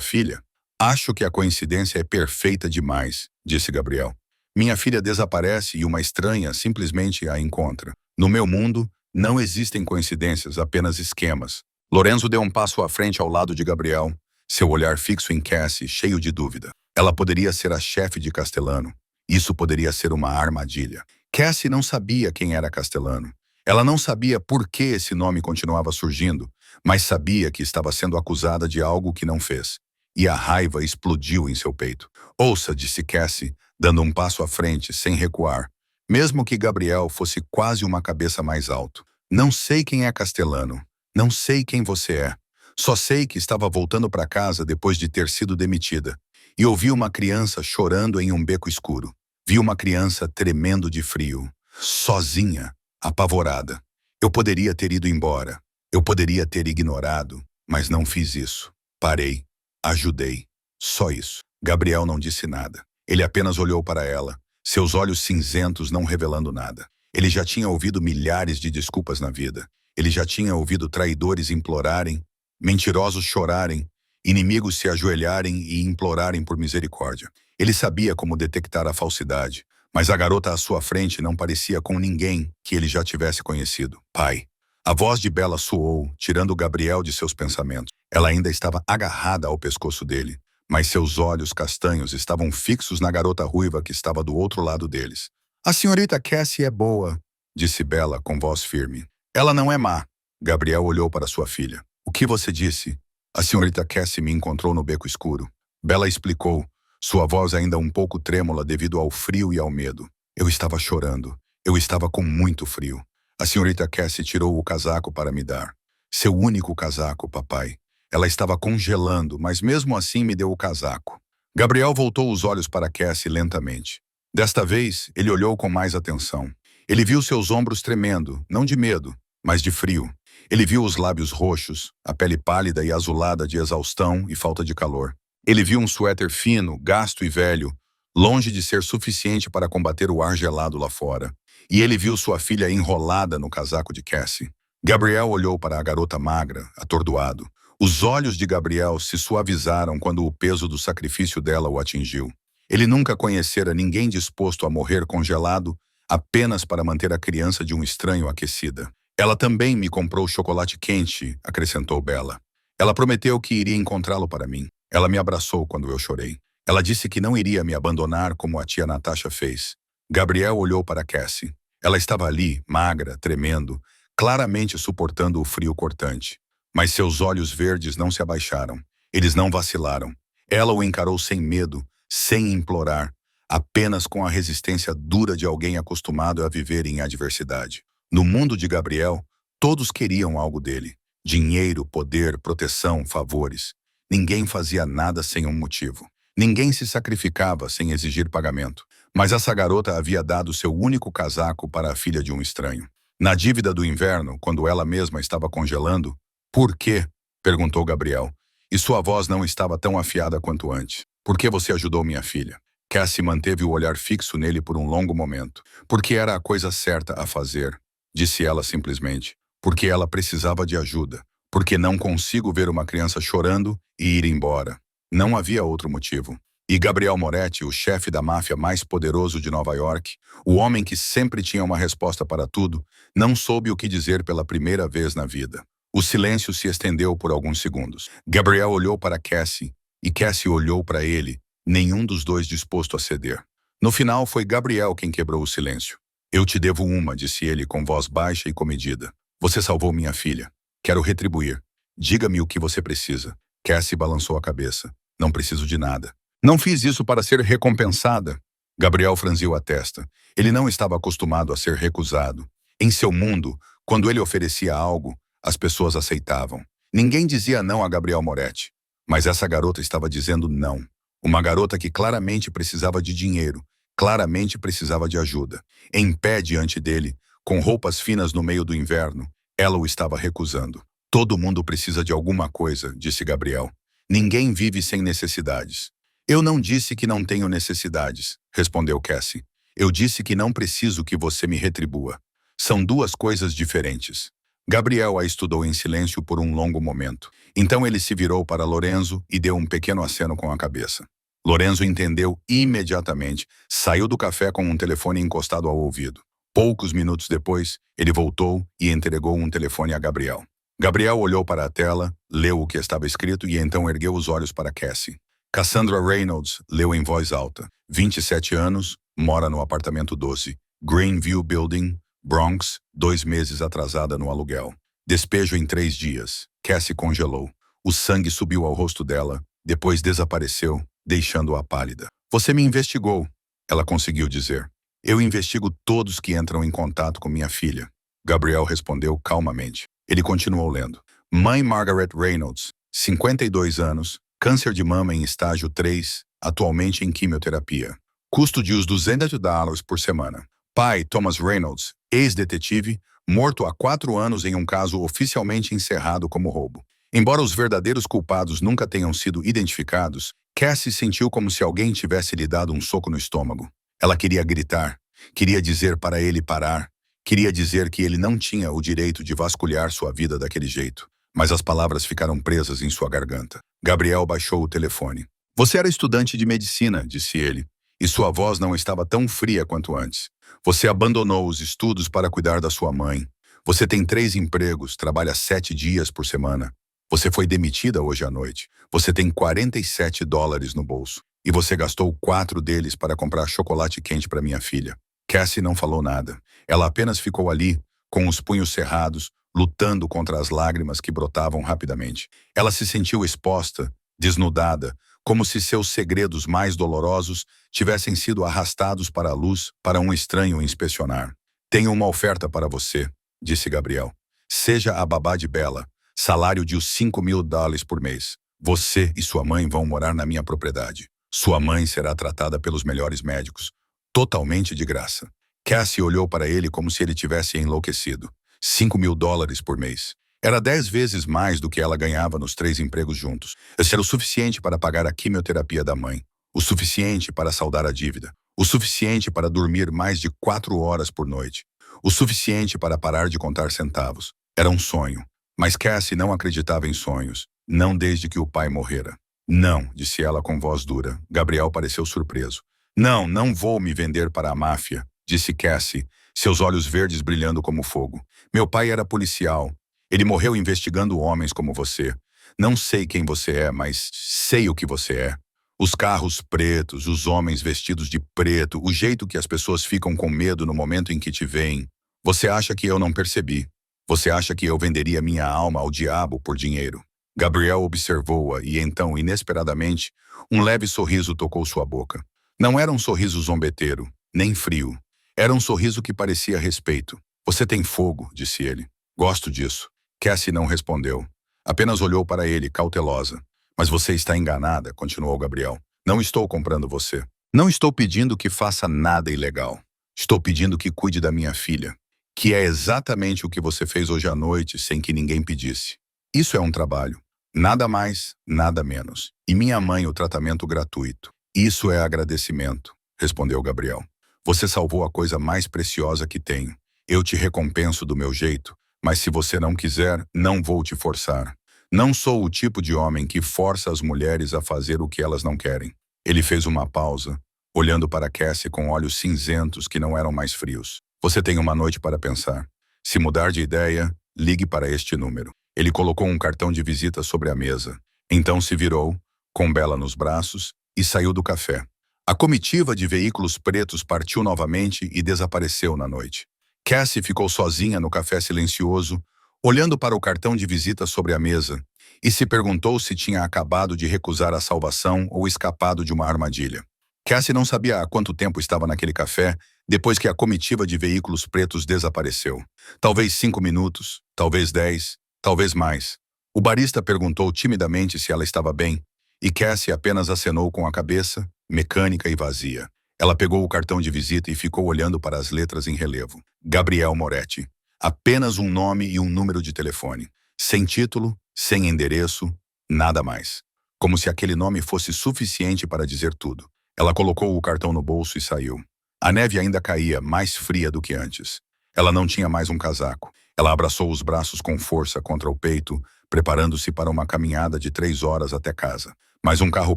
filha? Acho que a coincidência é perfeita demais, disse Gabriel. Minha filha desaparece e uma estranha simplesmente a encontra. No meu mundo, não existem coincidências, apenas esquemas. Lorenzo deu um passo à frente ao lado de Gabriel, seu olhar fixo em Cassie, cheio de dúvida. Ela poderia ser a chefe de Castellano. Isso poderia ser uma armadilha. Cassie não sabia quem era Castellano. Ela não sabia por que esse nome continuava surgindo, mas sabia que estava sendo acusada de algo que não fez. E a raiva explodiu em seu peito. Ouça, disse Cassie, dando um passo à frente, sem recuar. Mesmo que Gabriel fosse quase uma cabeça mais alto. Não sei quem é Castellano. Não sei quem você é. Só sei que estava voltando para casa depois de ter sido demitida. E ouvi uma criança chorando em um beco escuro. Vi uma criança tremendo de frio. Sozinha, apavorada. Eu poderia ter ido embora. Eu poderia ter ignorado, mas não fiz isso. Parei. Ajudei. Só isso. Gabriel não disse nada. Ele apenas olhou para ela, seus olhos cinzentos não revelando nada. Ele já tinha ouvido milhares de desculpas na vida. Ele já tinha ouvido traidores implorarem, mentirosos chorarem, inimigos se ajoelharem e implorarem por misericórdia. Ele sabia como detectar a falsidade, mas a garota à sua frente não parecia com ninguém que ele já tivesse conhecido. Pai. A voz de Bela soou, tirando Gabriel de seus pensamentos. Ela ainda estava agarrada ao pescoço dele, mas seus olhos castanhos estavam fixos na garota ruiva que estava do outro lado deles. A senhorita Cassie é boa, disse Bela com voz firme. Ela não é má. Gabriel olhou para sua filha. O que você disse? A senhorita Cassie me encontrou no beco escuro. Bela explicou, sua voz ainda um pouco trêmula devido ao frio e ao medo. Eu estava chorando. Eu estava com muito frio. A senhorita Cassie tirou o casaco para me dar. Seu único casaco, papai. Ela estava congelando, mas mesmo assim me deu o casaco. Gabriel voltou os olhos para Cassie lentamente. Desta vez, ele olhou com mais atenção. Ele viu seus ombros tremendo, não de medo, mas de frio. Ele viu os lábios roxos, a pele pálida e azulada de exaustão e falta de calor. Ele viu um suéter fino, gasto e velho, longe de ser suficiente para combater o ar gelado lá fora. E ele viu sua filha enrolada no casaco de Cassie. Gabriel olhou para a garota magra, atordoado. Os olhos de Gabriel se suavizaram quando o peso do sacrifício dela o atingiu. Ele nunca conhecera ninguém disposto a morrer congelado apenas para manter a criança de um estranho aquecida. Ela também me comprou chocolate quente, acrescentou Bela. Ela prometeu que iria encontrá-lo para mim. Ela me abraçou quando eu chorei. Ela disse que não iria me abandonar como a tia Natasha fez. Gabriel olhou para Cassie. Ela estava ali, magra, tremendo, claramente suportando o frio cortante. Mas seus olhos verdes não se abaixaram. Eles não vacilaram. Ela o encarou sem medo, sem implorar, apenas com a resistência dura de alguém acostumado a viver em adversidade. No mundo de Gabriel, todos queriam algo dele. Dinheiro, poder, proteção, favores. Ninguém fazia nada sem um motivo. Ninguém se sacrificava sem exigir pagamento. Mas essa garota havia dado seu único casaco para a filha de um estranho. Na dívida do inverno, quando ela mesma estava congelando, por quê? Perguntou Gabriel. E sua voz não estava tão afiada quanto antes. Por que você ajudou minha filha? Cassie manteve o olhar fixo nele por um longo momento. Porque era a coisa certa a fazer, disse ela simplesmente. Porque ela precisava de ajuda. Porque não consigo ver uma criança chorando e ir embora. Não havia outro motivo. E Gabriel Moretti, o chefe da máfia mais poderoso de Nova York, o homem que sempre tinha uma resposta para tudo, não soube o que dizer pela primeira vez na vida. O silêncio se estendeu por alguns segundos. Gabriel olhou para Cassie e Cassie olhou para ele, nenhum dos dois disposto a ceder. No final, foi Gabriel quem quebrou o silêncio. Eu te devo uma, disse ele com voz baixa e comedida. Você salvou minha filha. Quero retribuir. Diga-me o que você precisa. Cassie balançou a cabeça. Não preciso de nada. Não fiz isso para ser recompensada. Gabriel franziu a testa. Ele não estava acostumado a ser recusado. Em seu mundo, quando ele oferecia algo, as pessoas aceitavam. Ninguém dizia não a Gabriel Moretti. Mas essa garota estava dizendo não. Uma garota que claramente precisava de dinheiro, claramente precisava de ajuda. Em pé diante dele, com roupas finas no meio do inverno, ela o estava recusando. Todo mundo precisa de alguma coisa, disse Gabriel. Ninguém vive sem necessidades. Eu não disse que não tenho necessidades, respondeu Cassie. Eu disse que não preciso que você me retribua. São duas coisas diferentes. Gabriel a estudou em silêncio por um longo momento. Então ele se virou para Lorenzo e deu um pequeno aceno com a cabeça. Lorenzo entendeu imediatamente. Saiu do café com um telefone encostado ao ouvido. Poucos minutos depois, ele voltou e entregou um telefone a Gabriel. Gabriel olhou para a tela, leu o que estava escrito e então ergueu os olhos para Cassie. Cassandra Reynolds leu em voz alta. 27 anos, mora no apartamento 12. Greenview Building, Bronx, 2 meses atrasada no aluguel. Despejo em 3 dias. Cassie congelou. O sangue subiu ao rosto dela, depois desapareceu, deixando-a pálida. Você me investigou, ela conseguiu dizer. Eu investigo todos que entram em contato com minha filha. Gabriel respondeu calmamente. Ele continuou lendo. Mãe Margaret Reynolds, 52 anos, câncer de mama em estágio 3, atualmente em quimioterapia. Custo de uns $200 por semana. Pai Thomas Reynolds, ex-detetive, morto há 4 anos em um caso oficialmente encerrado como roubo. Embora os verdadeiros culpados nunca tenham sido identificados, Cassie sentiu como se alguém tivesse lhe dado um soco no estômago. Ela queria gritar, queria dizer para ele parar, queria dizer que ele não tinha o direito de vasculhar sua vida daquele jeito, mas as palavras ficaram presas em sua garganta. Gabriel baixou o telefone. Você era estudante de medicina, disse ele, e sua voz não estava tão fria quanto antes. Você abandonou os estudos para cuidar da sua mãe. Você tem 3 empregos, trabalha 7 dias por semana. Você foi demitida hoje à noite. Você tem $47 no bolso. E você gastou 4 deles para comprar chocolate quente para minha filha. Cassie não falou nada. Ela apenas ficou ali, com os punhos cerrados, lutando contra as lágrimas que brotavam rapidamente. Ela se sentiu exposta, desnudada, como se seus segredos mais dolorosos tivessem sido arrastados para a luz para um estranho inspecionar. Tenho uma oferta para você, disse Gabriel. Seja a babá de Bella, salário de uns $5.000 por mês. Você e sua mãe vão morar na minha propriedade. Sua mãe será tratada pelos melhores médicos, totalmente de graça. Cassie olhou para ele como se ele tivesse enlouquecido. $5.000 por mês. Era 10 vezes mais do que ela ganhava nos 3 empregos juntos. Isso era o suficiente para pagar a quimioterapia da mãe. O suficiente para saldar a dívida. O suficiente para dormir mais de 4 horas por noite. O suficiente para parar de contar centavos. Era um sonho. Mas Cassie não acreditava em sonhos. Não desde que o pai morrera. Não, disse ela com voz dura. Gabriel pareceu surpreso. Não, não vou me vender para a máfia, disse Cassie, seus olhos verdes brilhando como fogo. Meu pai era policial. Ele morreu investigando homens como você. Não sei quem você é, mas sei o que você é. Os carros pretos, os homens vestidos de preto, o jeito que as pessoas ficam com medo no momento em que te veem. Você acha que eu não percebi? Você acha que eu venderia minha alma ao diabo por dinheiro? Gabriel observou-a e então, inesperadamente, um leve sorriso tocou sua boca. Não era um sorriso zombeteiro, nem frio. Era um sorriso que parecia respeito. Você tem fogo, disse ele. Gosto disso. Cassie não respondeu. Apenas olhou para ele, cautelosa. Mas você está enganada, continuou Gabriel. Não estou comprando você. Não estou pedindo que faça nada ilegal. Estou pedindo que cuide da minha filha. Que é exatamente o que você fez hoje à noite, sem que ninguém pedisse. Isso é um trabalho. Nada mais, nada menos. E minha mãe o tratamento gratuito. Isso é agradecimento, respondeu Gabriel. Você salvou a coisa mais preciosa que tenho. Eu te recompenso do meu jeito, mas se você não quiser, não vou te forçar. Não sou o tipo de homem que força as mulheres a fazer o que elas não querem. Ele fez uma pausa, olhando para Cassie com olhos cinzentos que não eram mais frios. Você tem uma noite para pensar. Se mudar de ideia, ligue para este número. Ele colocou um cartão de visita sobre a mesa. Então se virou, com Bella nos braços, e saiu do café. A comitiva de veículos pretos partiu novamente e desapareceu na noite. Cassie ficou sozinha no café silencioso, olhando para o cartão de visita sobre a mesa, e se perguntou se tinha acabado de recusar a salvação ou escapado de uma armadilha. Cassie não sabia há quanto tempo estava naquele café depois que a comitiva de veículos pretos desapareceu. Talvez 5 minutos, talvez 10, talvez mais. O barista perguntou timidamente se ela estava bem, e Cassie apenas acenou com a cabeça, mecânica e vazia. Ela pegou o cartão de visita e ficou olhando para as letras em relevo. Gabriel Moretti. Apenas um nome e um número de telefone. Sem título, sem endereço, nada mais. Como se aquele nome fosse suficiente para dizer tudo. Ela colocou o cartão no bolso e saiu. A neve ainda caía, mais fria do que antes. Ela não tinha mais um casaco. Ela abraçou os braços com força contra o peito, preparando-se para uma caminhada de 3 horas até casa. Mas um carro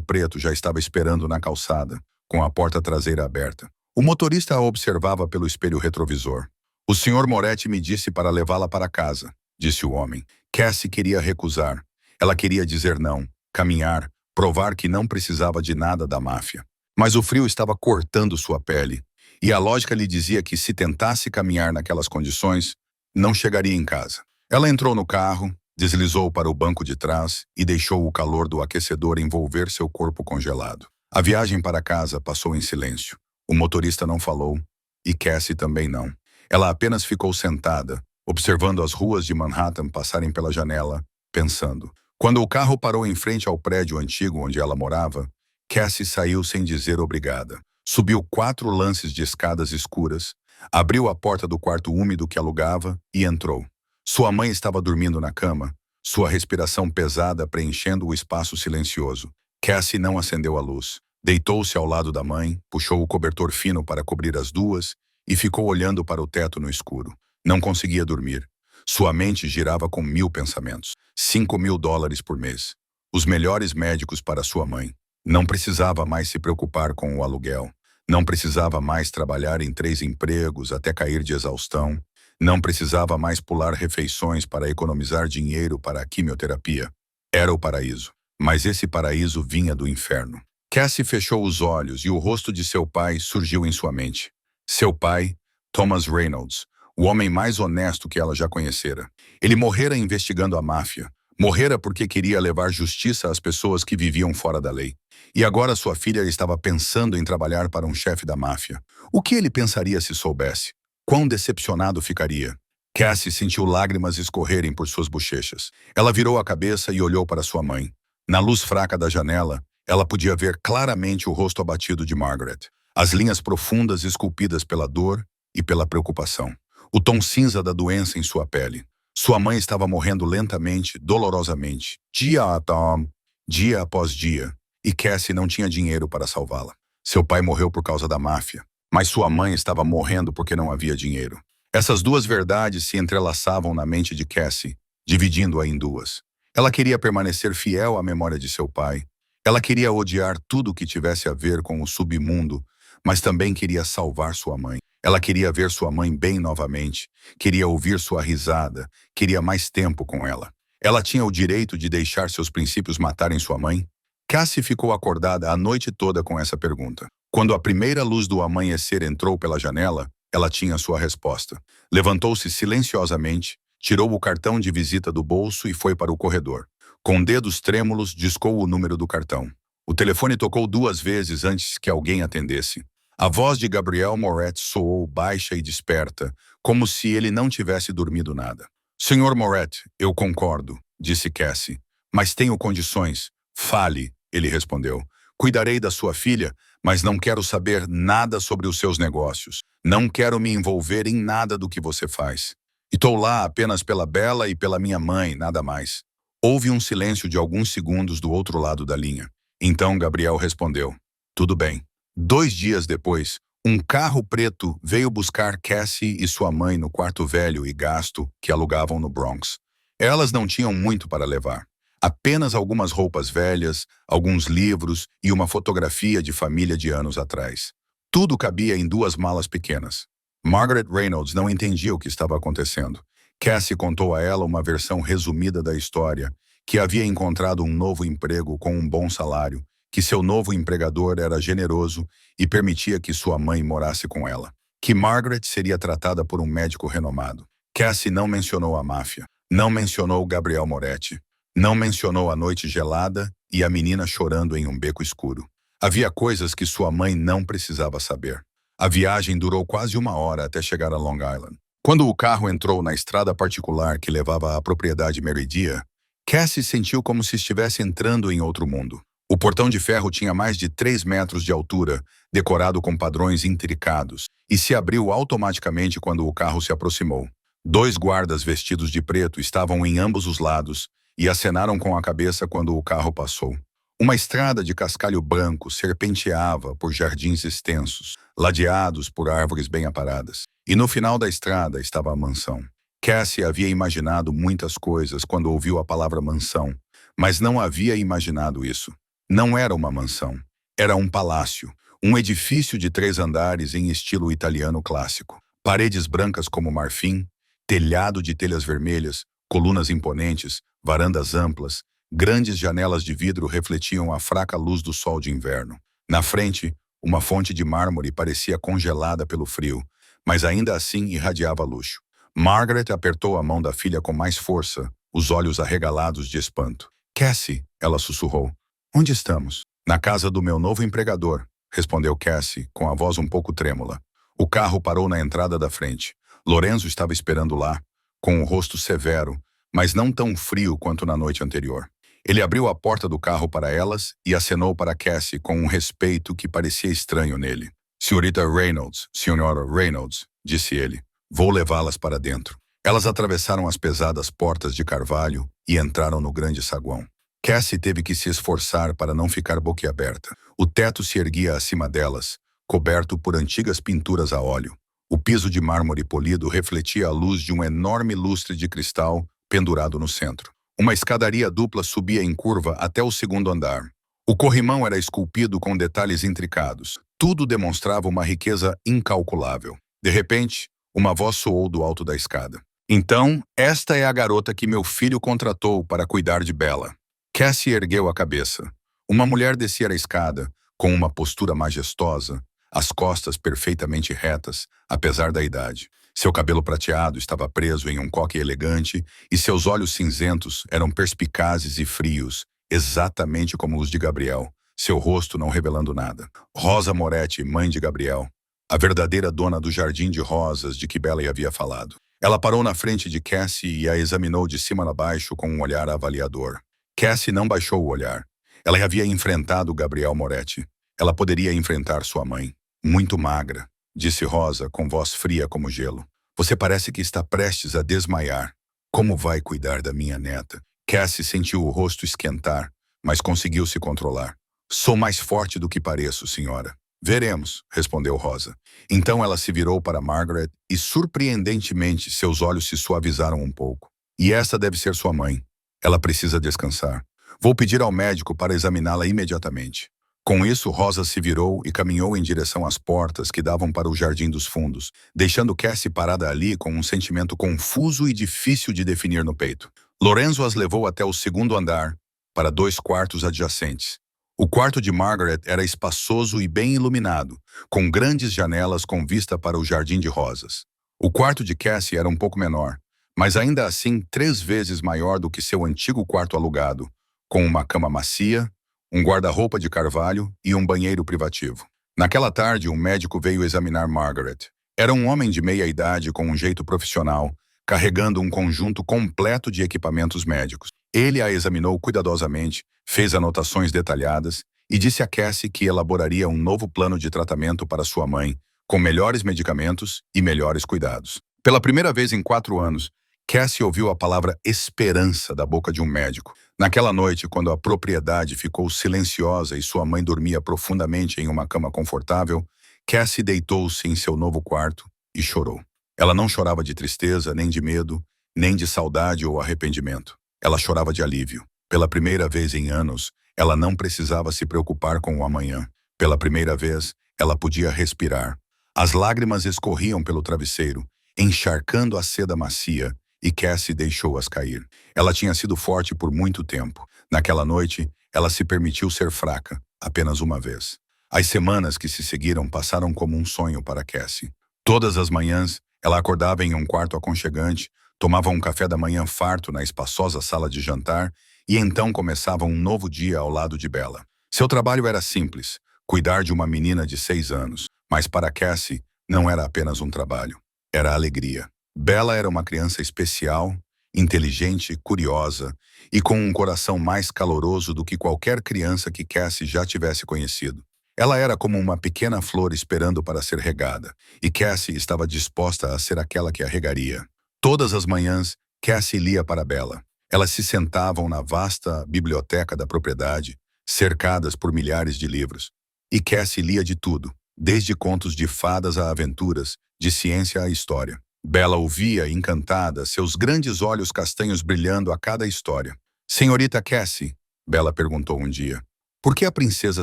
preto já estava esperando na calçada, com a porta traseira aberta. O motorista a observava pelo espelho retrovisor. "O Sr. Moretti me disse para levá-la para casa", disse o homem. Cassie queria recusar. Ela queria dizer não, caminhar, provar que não precisava de nada da máfia. Mas o frio estava cortando sua pele, e a lógica lhe dizia que se tentasse caminhar naquelas condições, não chegaria em casa. Ela entrou no carro, deslizou para o banco de trás e deixou o calor do aquecedor envolver seu corpo congelado. A viagem para casa passou em silêncio. O motorista não falou, e Cassie também não. Ela apenas ficou sentada, observando as ruas de Manhattan passarem pela janela, pensando. Quando o carro parou em frente ao prédio antigo onde ela morava, Cassie saiu sem dizer obrigada. Subiu 4 lances de escadas escuras, abriu a porta do quarto úmido que alugava e entrou. Sua mãe estava dormindo na cama, sua respiração pesada preenchendo o espaço silencioso. Cassie não acendeu a luz. Deitou-se ao lado da mãe, puxou o cobertor fino para cobrir as duas e ficou olhando para o teto no escuro. Não conseguia dormir. Sua mente girava com 1000 pensamentos. $5.000 por mês. Os melhores médicos para sua mãe. Não precisava mais se preocupar com o aluguel. Não precisava mais trabalhar em 3 empregos até cair de exaustão. Não precisava mais pular refeições para economizar dinheiro para a quimioterapia. Era o paraíso. Mas esse paraíso vinha do inferno. Cassie fechou os olhos e o rosto de seu pai surgiu em sua mente. Seu pai, Thomas Reynolds, o homem mais honesto que ela já conhecera. Ele morrera investigando a máfia. Morrera porque queria levar justiça às pessoas que viviam fora da lei. E agora sua filha estava pensando em trabalhar para um chefe da máfia. O que ele pensaria se soubesse? Quão decepcionado ficaria? Cassie sentiu lágrimas escorrerem por suas bochechas. Ela virou a cabeça e olhou para sua mãe. Na luz fraca da janela, ela podia ver claramente o rosto abatido de Margaret. As linhas profundas esculpidas pela dor e pela preocupação. O tom cinza da doença em sua pele. Sua mãe estava morrendo lentamente, dolorosamente, dia após dia, e Cassie não tinha dinheiro para salvá-la. Seu pai morreu por causa da máfia, mas sua mãe estava morrendo porque não havia dinheiro. Essas duas verdades se entrelaçavam na mente de Cassie, dividindo-a em duas. Ela queria permanecer fiel à memória de seu pai. Ela queria odiar tudo que tivesse a ver com o submundo, mas também queria salvar sua mãe. Ela queria ver sua mãe bem novamente, queria ouvir sua risada, queria mais tempo com ela. Ela tinha o direito de deixar seus princípios matarem sua mãe? Cassie ficou acordada a noite toda com essa pergunta. Quando a primeira luz do amanhecer entrou pela janela, ela tinha sua resposta. Levantou-se silenciosamente, tirou o cartão de visita do bolso e foi para o corredor. Com dedos trêmulos, discou o número do cartão. O telefone tocou 2 vezes antes que alguém atendesse. A voz de Gabriel Moretti soou baixa e desperta, como se ele não tivesse dormido nada. "Sr. Moretti, eu concordo", disse Cassie. "Mas tenho condições." "Fale", ele respondeu. "Cuidarei da sua filha, mas não quero saber nada sobre os seus negócios. Não quero me envolver em nada do que você faz. Estou lá apenas pela Bella e pela minha mãe, nada mais." Houve um silêncio de alguns segundos do outro lado da linha. Então Gabriel respondeu. "Tudo bem." 2 dias depois, um carro preto veio buscar Cassie e sua mãe no quarto velho e gasto que alugavam no Bronx. Elas não tinham muito para levar. Apenas algumas roupas velhas, alguns livros e uma fotografia de família de anos atrás. Tudo cabia em 2 malas pequenas. Margaret Reynolds não entendia o que estava acontecendo. Cassie contou a ela uma versão resumida da história, que havia encontrado um novo emprego com um bom salário, que seu novo empregador era generoso e permitia que sua mãe morasse com ela, que Margaret seria tratada por um médico renomado. Cassie não mencionou a máfia, não mencionou Gabriel Moretti, não mencionou a noite gelada e a menina chorando em um beco escuro. Havia coisas que sua mãe não precisava saber. A viagem durou quase 1 hora até chegar a Long Island. Quando o carro entrou na estrada particular que levava à propriedade Meridia, Cassie sentiu como se estivesse entrando em outro mundo. O portão de ferro tinha mais de 3 metros de altura, decorado com padrões intricados, e se abriu automaticamente quando o carro se aproximou. 2 guardas vestidos de preto estavam em ambos os lados e acenaram com a cabeça quando o carro passou. Uma estrada de cascalho branco serpenteava por jardins extensos, ladeados por árvores bem aparadas. E no final da estrada estava a mansão. Cassie havia imaginado muitas coisas quando ouviu a palavra mansão, mas não havia imaginado isso. Não era uma mansão. Era um palácio, um edifício de 3 andares em estilo italiano clássico. Paredes brancas como marfim, telhado de telhas vermelhas, colunas imponentes, varandas amplas, grandes janelas de vidro refletiam a fraca luz do sol de inverno. Na frente, uma fonte de mármore parecia congelada pelo frio, mas ainda assim irradiava luxo. Margaret apertou a mão da filha com mais força, os olhos arregalados de espanto. Cassie, ela sussurrou. Onde estamos? Na casa do meu novo empregador, respondeu Cassie, com a voz um pouco trêmula. O carro parou na entrada da frente. Lorenzo estava esperando lá, com o rosto severo, mas não tão frio quanto na noite anterior. Ele abriu a porta do carro para elas e acenou para Cassie com um respeito que parecia estranho nele. Senhorita Reynolds, Senhora Reynolds, disse ele. Vou levá-las para dentro. Elas atravessaram as pesadas portas de carvalho e entraram no grande saguão. Cassie teve que se esforçar para não ficar boquiaberta. O teto se erguia acima delas, coberto por antigas pinturas a óleo. O piso de mármore polido refletia a luz de um enorme lustre de cristal pendurado no centro. Uma escadaria dupla subia em curva até o 2º andar. O corrimão era esculpido com detalhes intricados. Tudo demonstrava uma riqueza incalculável. De repente, uma voz soou do alto da escada. Então, esta é a garota que meu filho contratou para cuidar de Bella. Cassie ergueu a cabeça. Uma mulher descia a escada, com uma postura majestosa, as costas perfeitamente retas, apesar da idade. Seu cabelo prateado estava preso em um coque elegante e seus olhos cinzentos eram perspicazes e frios, exatamente como os de Gabriel, seu rosto não revelando nada. Rosa Moretti, mãe de Gabriel, a verdadeira dona do jardim de rosas de que Bella havia falado. Ela parou na frente de Cassie e a examinou de cima a baixo com um olhar avaliador. Cassie não baixou o olhar. Ela havia enfrentado Gabriel Moretti. Ela poderia enfrentar sua mãe. Muito magra, disse Rosa com voz fria como gelo. Você parece que está prestes a desmaiar. Como vai cuidar da minha neta? Cassie sentiu o rosto esquentar, mas conseguiu se controlar. Sou mais forte do que pareço, senhora. Veremos, respondeu Rosa. Então ela se virou para Margaret e, surpreendentemente, seus olhos se suavizaram um pouco. E esta deve ser sua mãe. Ela precisa descansar. Vou pedir ao médico para examiná-la imediatamente. Com isso, Rosa se virou e caminhou em direção às portas que davam para o Jardim dos Fundos, deixando Cassie parada ali com um sentimento confuso e difícil de definir no peito. Lorenzo as levou até o 2º andar, para 2 quartos adjacentes. O quarto de Margaret era espaçoso e bem iluminado, com grandes janelas com vista para o Jardim de Rosas. O quarto de Cassie era um pouco menor, mas ainda assim 3 vezes maior do que seu antigo quarto alugado, com uma cama macia, um guarda-roupa de carvalho e um banheiro privativo. Naquela tarde, um médico veio examinar Margaret. Era um homem de meia idade com um jeito profissional, carregando um conjunto completo de equipamentos médicos. Ele a examinou cuidadosamente, fez anotações detalhadas e disse a Cassie que elaboraria um novo plano de tratamento para sua mãe, com melhores medicamentos e melhores cuidados. Pela primeira vez em 4 anos, Cassie ouviu a palavra esperança da boca de um médico. Naquela noite, quando a propriedade ficou silenciosa e sua mãe dormia profundamente em uma cama confortável, Cassie deitou-se em seu novo quarto e chorou. Ela não chorava de tristeza, nem de medo, nem de saudade ou arrependimento. Ela chorava de alívio. Pela primeira vez em anos, ela não precisava se preocupar com o amanhã. Pela primeira vez, ela podia respirar. As lágrimas escorriam pelo travesseiro, encharcando a seda macia, e Cassie deixou-as cair. Ela tinha sido forte por muito tempo. Naquela noite, ela se permitiu ser fraca, apenas uma vez. As semanas que se seguiram passaram como um sonho para Cassie. Todas as manhãs, ela acordava em um quarto aconchegante, tomava um café da manhã farto na espaçosa sala de jantar e então começava um novo dia ao lado de Bella. Seu trabalho era simples, cuidar de uma menina de 6 anos, mas para Cassie não era apenas um trabalho, era alegria. Bella era uma criança especial, inteligente, curiosa e com um coração mais caloroso do que qualquer criança que Cassie já tivesse conhecido. Ela era como uma pequena flor esperando para ser regada, e Cassie estava disposta a ser aquela que a regaria. Todas as manhãs, Cassie lia para Bella. Elas se sentavam na vasta biblioteca da propriedade, cercadas por milhares de livros. E Cassie lia de tudo, desde contos de fadas a aventuras, de ciência a história. Bella ouvia, encantada, seus grandes olhos castanhos brilhando a cada história. Senhorita Cassie, Bella perguntou um dia, por que a princesa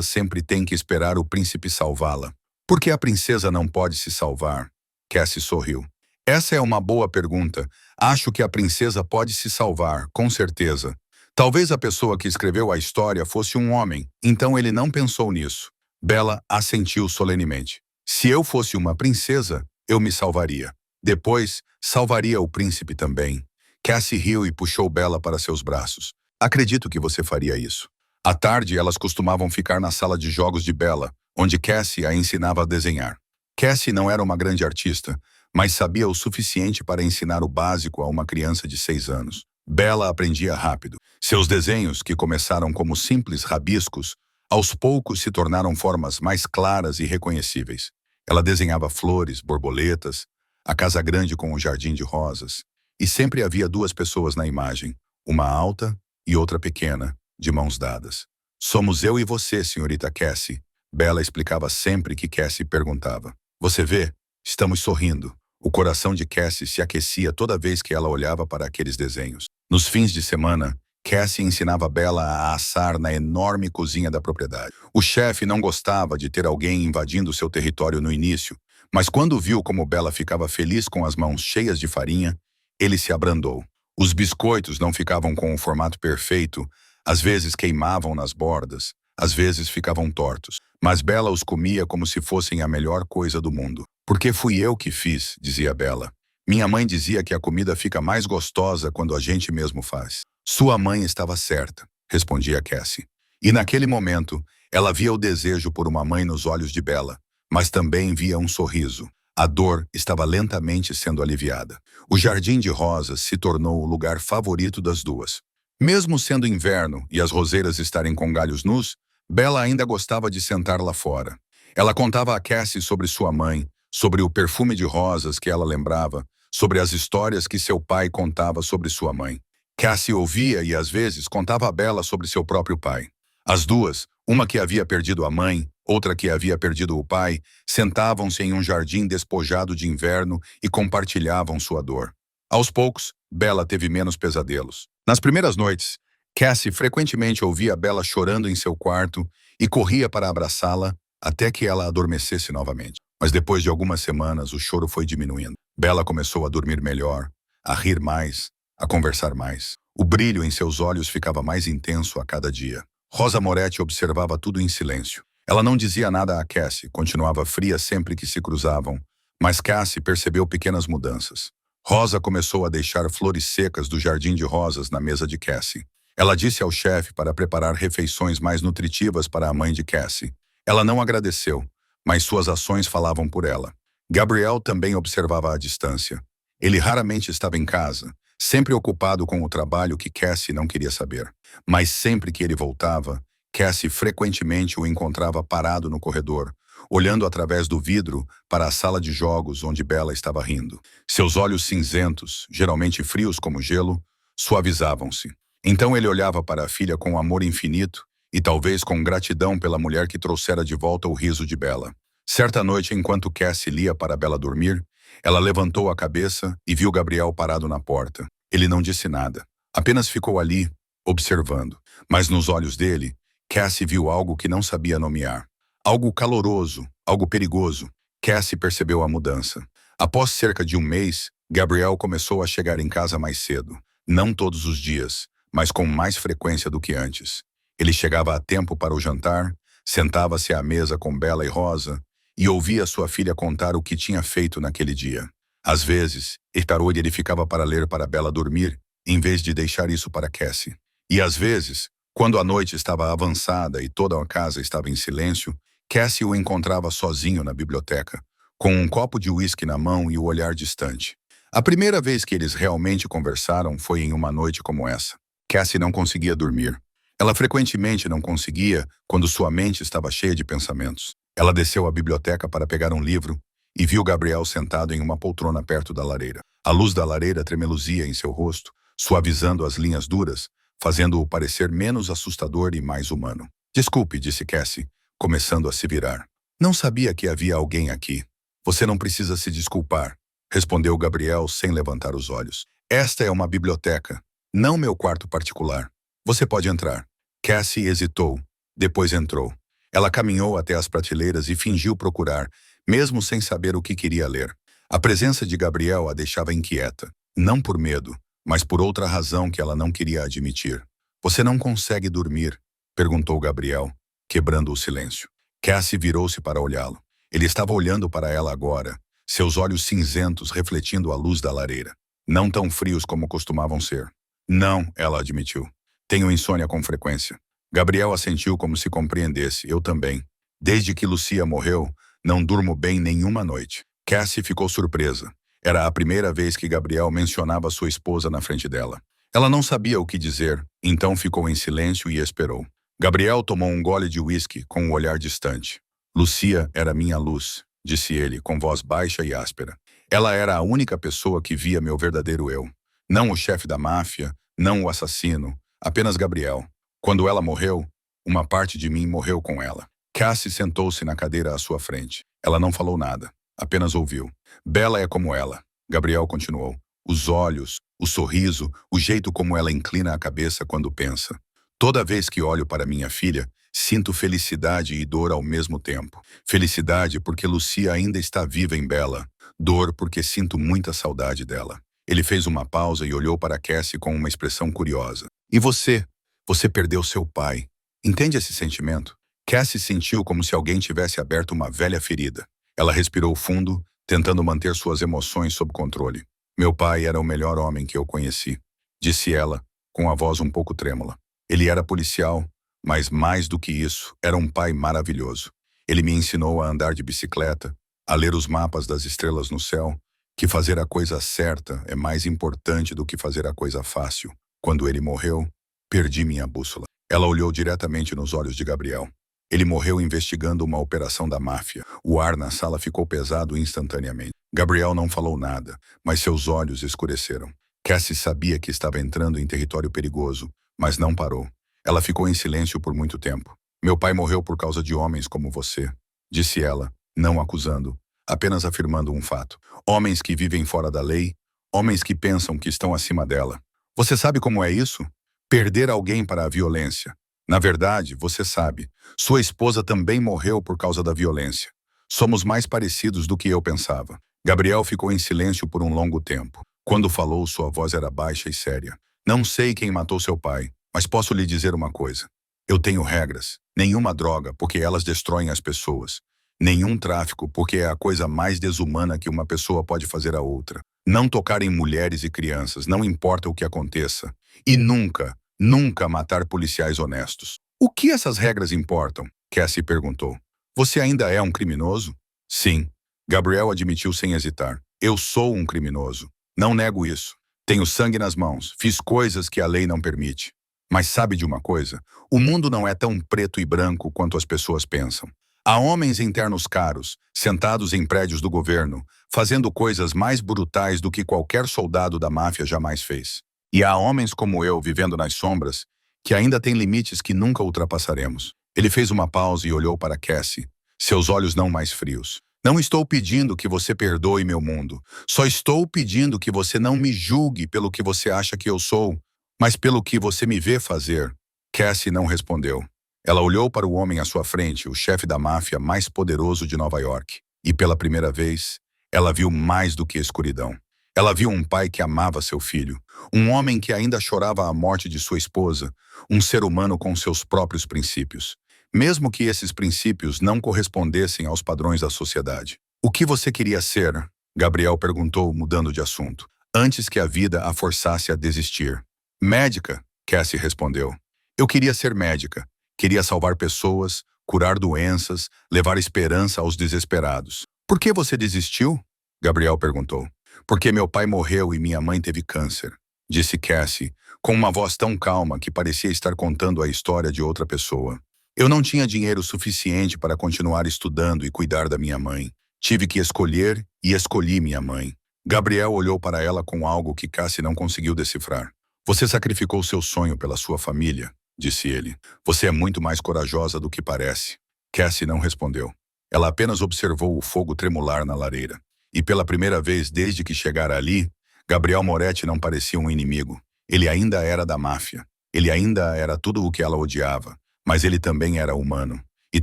sempre tem que esperar o príncipe salvá-la? Por que a princesa não pode se salvar? Cassie sorriu. Essa é uma boa pergunta. Acho que a princesa pode se salvar, com certeza. Talvez a pessoa que escreveu a história fosse um homem, então ele não pensou nisso. Bella assentiu solenemente. Se eu fosse uma princesa, eu me salvaria. Depois, salvaria o príncipe também. Cassie riu e puxou Bella para seus braços. Acredito que você faria isso. À tarde, elas costumavam ficar na sala de jogos de Bella, onde Cassie a ensinava a desenhar. Cassie não era uma grande artista, mas sabia o suficiente para ensinar o básico a uma criança de 6 anos. Bella aprendia rápido. Seus desenhos, que começaram como simples rabiscos, aos poucos se tornaram formas mais claras e reconhecíveis. Ela desenhava flores, borboletas, a casa grande com o jardim de rosas. E sempre havia 2 pessoas na imagem, uma alta e outra pequena, de mãos dadas. Somos eu e você, senhorita Cassie. Bella explicava sempre que Cassie perguntava. Você vê? Estamos sorrindo. O coração de Cassie se aquecia toda vez que ela olhava para aqueles desenhos. Nos fins de semana, Cassie ensinava Bella a assar na enorme cozinha da propriedade. O chefe não gostava de ter alguém invadindo seu território no início, mas quando viu como Bella ficava feliz com as mãos cheias de farinha, ele se abrandou. Os biscoitos não ficavam com o formato perfeito, às vezes queimavam nas bordas, às vezes ficavam tortos, mas Bella os comia como se fossem a melhor coisa do mundo. Porque fui eu que fiz, dizia Bella. Minha mãe dizia que a comida fica mais gostosa quando a gente mesmo faz. Sua mãe estava certa, respondia Cassie. E naquele momento, ela via o desejo por uma mãe nos olhos de Bella, mas também via um sorriso. A dor estava lentamente sendo aliviada. O jardim de rosas se tornou o lugar favorito das duas. Mesmo sendo inverno e as roseiras estarem com galhos nus, Bella ainda gostava de sentar lá fora. Ela contava a Cassie sobre sua mãe, sobre o perfume de rosas que ela lembrava, sobre as histórias que seu pai contava sobre sua mãe. Cassie ouvia e às vezes contava a Bella sobre seu próprio pai. As duas, uma que havia perdido a mãe, outra que havia perdido o pai, sentavam-se em um jardim despojado de inverno e compartilhavam sua dor. Aos poucos, Bella teve menos pesadelos. Nas primeiras noites, Cassie frequentemente ouvia Bella chorando em seu quarto e corria para abraçá-la até que ela adormecesse novamente. Mas depois de algumas semanas, o choro foi diminuindo. Bella começou a dormir melhor, a rir mais, a conversar mais. O brilho em seus olhos ficava mais intenso a cada dia. Rosa Moretti observava tudo em silêncio. Ela não dizia nada a Cassie, continuava fria sempre que se cruzavam, mas Cassie percebeu pequenas mudanças. Rosa começou a deixar flores secas do jardim de rosas na mesa de Cassie. Ela disse ao chefe para preparar refeições mais nutritivas para a mãe de Cassie. Ela não agradeceu, mas suas ações falavam por ela. Gabriel também observava à distância. Ele raramente estava em casa, sempre ocupado com o trabalho que Cassie não queria saber. Mas sempre que ele voltava, Cassie frequentemente o encontrava parado no corredor, olhando através do vidro para a sala de jogos onde Bella estava rindo. Seus olhos cinzentos, geralmente frios como gelo, suavizavam-se. Então ele olhava para a filha com amor infinito e talvez com gratidão pela mulher que trouxera de volta o riso de Bella. Certa noite, enquanto Cassie lia para Bella dormir, ela levantou a cabeça e viu Gabriel parado na porta. Ele não disse nada, apenas ficou ali, observando. Mas nos olhos dele, Cassie viu algo que não sabia nomear. Algo caloroso, algo perigoso. Cassie percebeu a mudança. Após cerca de um mês, Gabriel começou a chegar em casa mais cedo. Não todos os dias, mas com mais frequência do que antes. Ele chegava a tempo para o jantar, sentava-se à mesa com Bella e Rosa e ouvia sua filha contar o que tinha feito naquele dia. Às vezes, ele ficava para ler para Bella dormir, em vez de deixar isso para Cassie. E às vezes, quando a noite estava avançada e toda a casa estava em silêncio, Cassie o encontrava sozinho na biblioteca, com um copo de uísque na mão e o olhar distante. A primeira vez que eles realmente conversaram foi em uma noite como essa. Cassie não conseguia dormir. Ela frequentemente não conseguia quando sua mente estava cheia de pensamentos. Ela desceu à biblioteca para pegar um livro e viu Gabriel sentado em uma poltrona perto da lareira. A luz da lareira tremeluzia em seu rosto, suavizando as linhas duras, fazendo-o parecer menos assustador e mais humano. Desculpe, disse Cassie, começando a se virar. Não sabia que havia alguém aqui. Você não precisa se desculpar, respondeu Gabriel sem levantar os olhos. Esta é uma biblioteca, não meu quarto particular. Você pode entrar. Cassie hesitou, depois entrou. Ela caminhou até as prateleiras e fingiu procurar, mesmo sem saber o que queria ler. A presença de Gabriel a deixava inquieta, não por medo, mas por outra razão que ela não queria admitir. Você não consegue dormir? Perguntou Gabriel, quebrando o silêncio. Cassie virou-se para olhá-lo. Ele estava olhando para ela agora, seus olhos cinzentos refletindo a luz da lareira. Não tão frios como costumavam ser. Não, ela admitiu. Tenho insônia com frequência. Gabriel assentiu como se compreendesse. Eu também. Desde que Lucia morreu, não durmo bem nenhuma noite. Cassie ficou surpresa. Era a primeira vez que Gabriel mencionava sua esposa na frente dela. Ela não sabia o que dizer, então ficou em silêncio e esperou. Gabriel tomou um gole de uísque com um olhar distante. Lucia era minha luz, disse ele, com voz baixa e áspera. Ela era a única pessoa que via meu verdadeiro eu. Não o chefe da máfia, não o assassino, apenas Gabriel. Quando ela morreu, uma parte de mim morreu com ela. Cassie sentou-se na cadeira à sua frente. Ela não falou nada, apenas ouviu. Bella é como ela, Gabriel continuou. Os olhos, o sorriso, o jeito como ela inclina a cabeça quando pensa. Toda vez que olho para minha filha, sinto felicidade e dor ao mesmo tempo. Felicidade porque Lucia ainda está viva em Bella. Dor porque sinto muita saudade dela. Ele fez uma pausa e olhou para Cassie com uma expressão curiosa. E você? Você perdeu seu pai. Entende esse sentimento? Cassie sentiu como se alguém tivesse aberto uma velha ferida. Ela respirou fundo, tentando manter suas emoções sob controle. Meu pai era o melhor homem que eu conheci, disse ela, com a voz um pouco trêmula. Ele era policial, mas mais do que isso, era um pai maravilhoso. Ele me ensinou a andar de bicicleta, a ler os mapas das estrelas no céu, que fazer a coisa certa é mais importante do que fazer a coisa fácil. Quando ele morreu, perdi minha bússola. Ela olhou diretamente nos olhos de Gabriel. Ele morreu investigando uma operação da máfia. O ar na sala ficou pesado instantaneamente. Gabriel não falou nada, mas seus olhos escureceram. Cassie sabia que estava entrando em território perigoso, mas não parou. Ela ficou em silêncio por muito tempo. Meu pai morreu por causa de homens como você, disse ela, não acusando, apenas afirmando um fato. Homens que vivem fora da lei, homens que pensam que estão acima dela. Você sabe como é isso? Perder alguém para a violência. Na verdade, você sabe, sua esposa também morreu por causa da violência. Somos mais parecidos do que eu pensava. Gabriel ficou em silêncio por um longo tempo. Quando falou, sua voz era baixa e séria. Não sei quem matou seu pai, mas posso lhe dizer uma coisa. Eu tenho regras. Nenhuma droga, porque elas destroem as pessoas. Nenhum tráfico, porque é a coisa mais desumana que uma pessoa pode fazer a outra. Não tocar em mulheres e crianças, não importa o que aconteça. E nunca, nunca matar policiais honestos. O que essas regras importam? Cassie perguntou. Você ainda é um criminoso? Sim. Gabriel admitiu sem hesitar. Eu sou um criminoso. Não nego isso. Tenho sangue nas mãos. Fiz coisas que a lei não permite. Mas sabe de uma coisa? O mundo não é tão preto e branco quanto as pessoas pensam. Há homens internos caros, sentados em prédios do governo, fazendo coisas mais brutais do que qualquer soldado da máfia jamais fez. E há homens como eu vivendo nas sombras, que ainda têm limites que nunca ultrapassaremos. Ele fez uma pausa e olhou para Cassie, seus olhos não mais frios. Não estou pedindo que você perdoe meu mundo. Só estou pedindo que você não me julgue pelo que você acha que eu sou, mas pelo que você me vê fazer. Cassie não respondeu. Ela olhou para o homem à sua frente, o chefe da máfia mais poderoso de Nova York. E pela primeira vez, ela viu mais do que escuridão. Ela viu um pai que amava seu filho, um homem que ainda chorava a morte de sua esposa, um ser humano com seus próprios princípios, mesmo que esses princípios não correspondessem aos padrões da sociedade. O que você queria ser? Gabriel perguntou, mudando de assunto, antes que a vida a forçasse a desistir. Médica, Cassie respondeu. Eu queria ser médica. Queria salvar pessoas, curar doenças, levar esperança aos desesperados. Por que você desistiu? Gabriel perguntou. Porque meu pai morreu e minha mãe teve câncer, disse Cassie, com uma voz tão calma que parecia estar contando a história de outra pessoa. Eu não tinha dinheiro suficiente para continuar estudando e cuidar da minha mãe. Tive que escolher e escolhi minha mãe. Gabriel olhou para ela com algo que Cassie não conseguiu decifrar. Você sacrificou seu sonho pela sua família, disse ele. Você é muito mais corajosa do que parece. Cassie não respondeu. Ela apenas observou o fogo tremular na lareira. E pela primeira vez desde que chegara ali, Gabriel Moretti não parecia um inimigo. Ele ainda era da máfia. Ele ainda era tudo o que ela odiava. Mas ele também era humano. E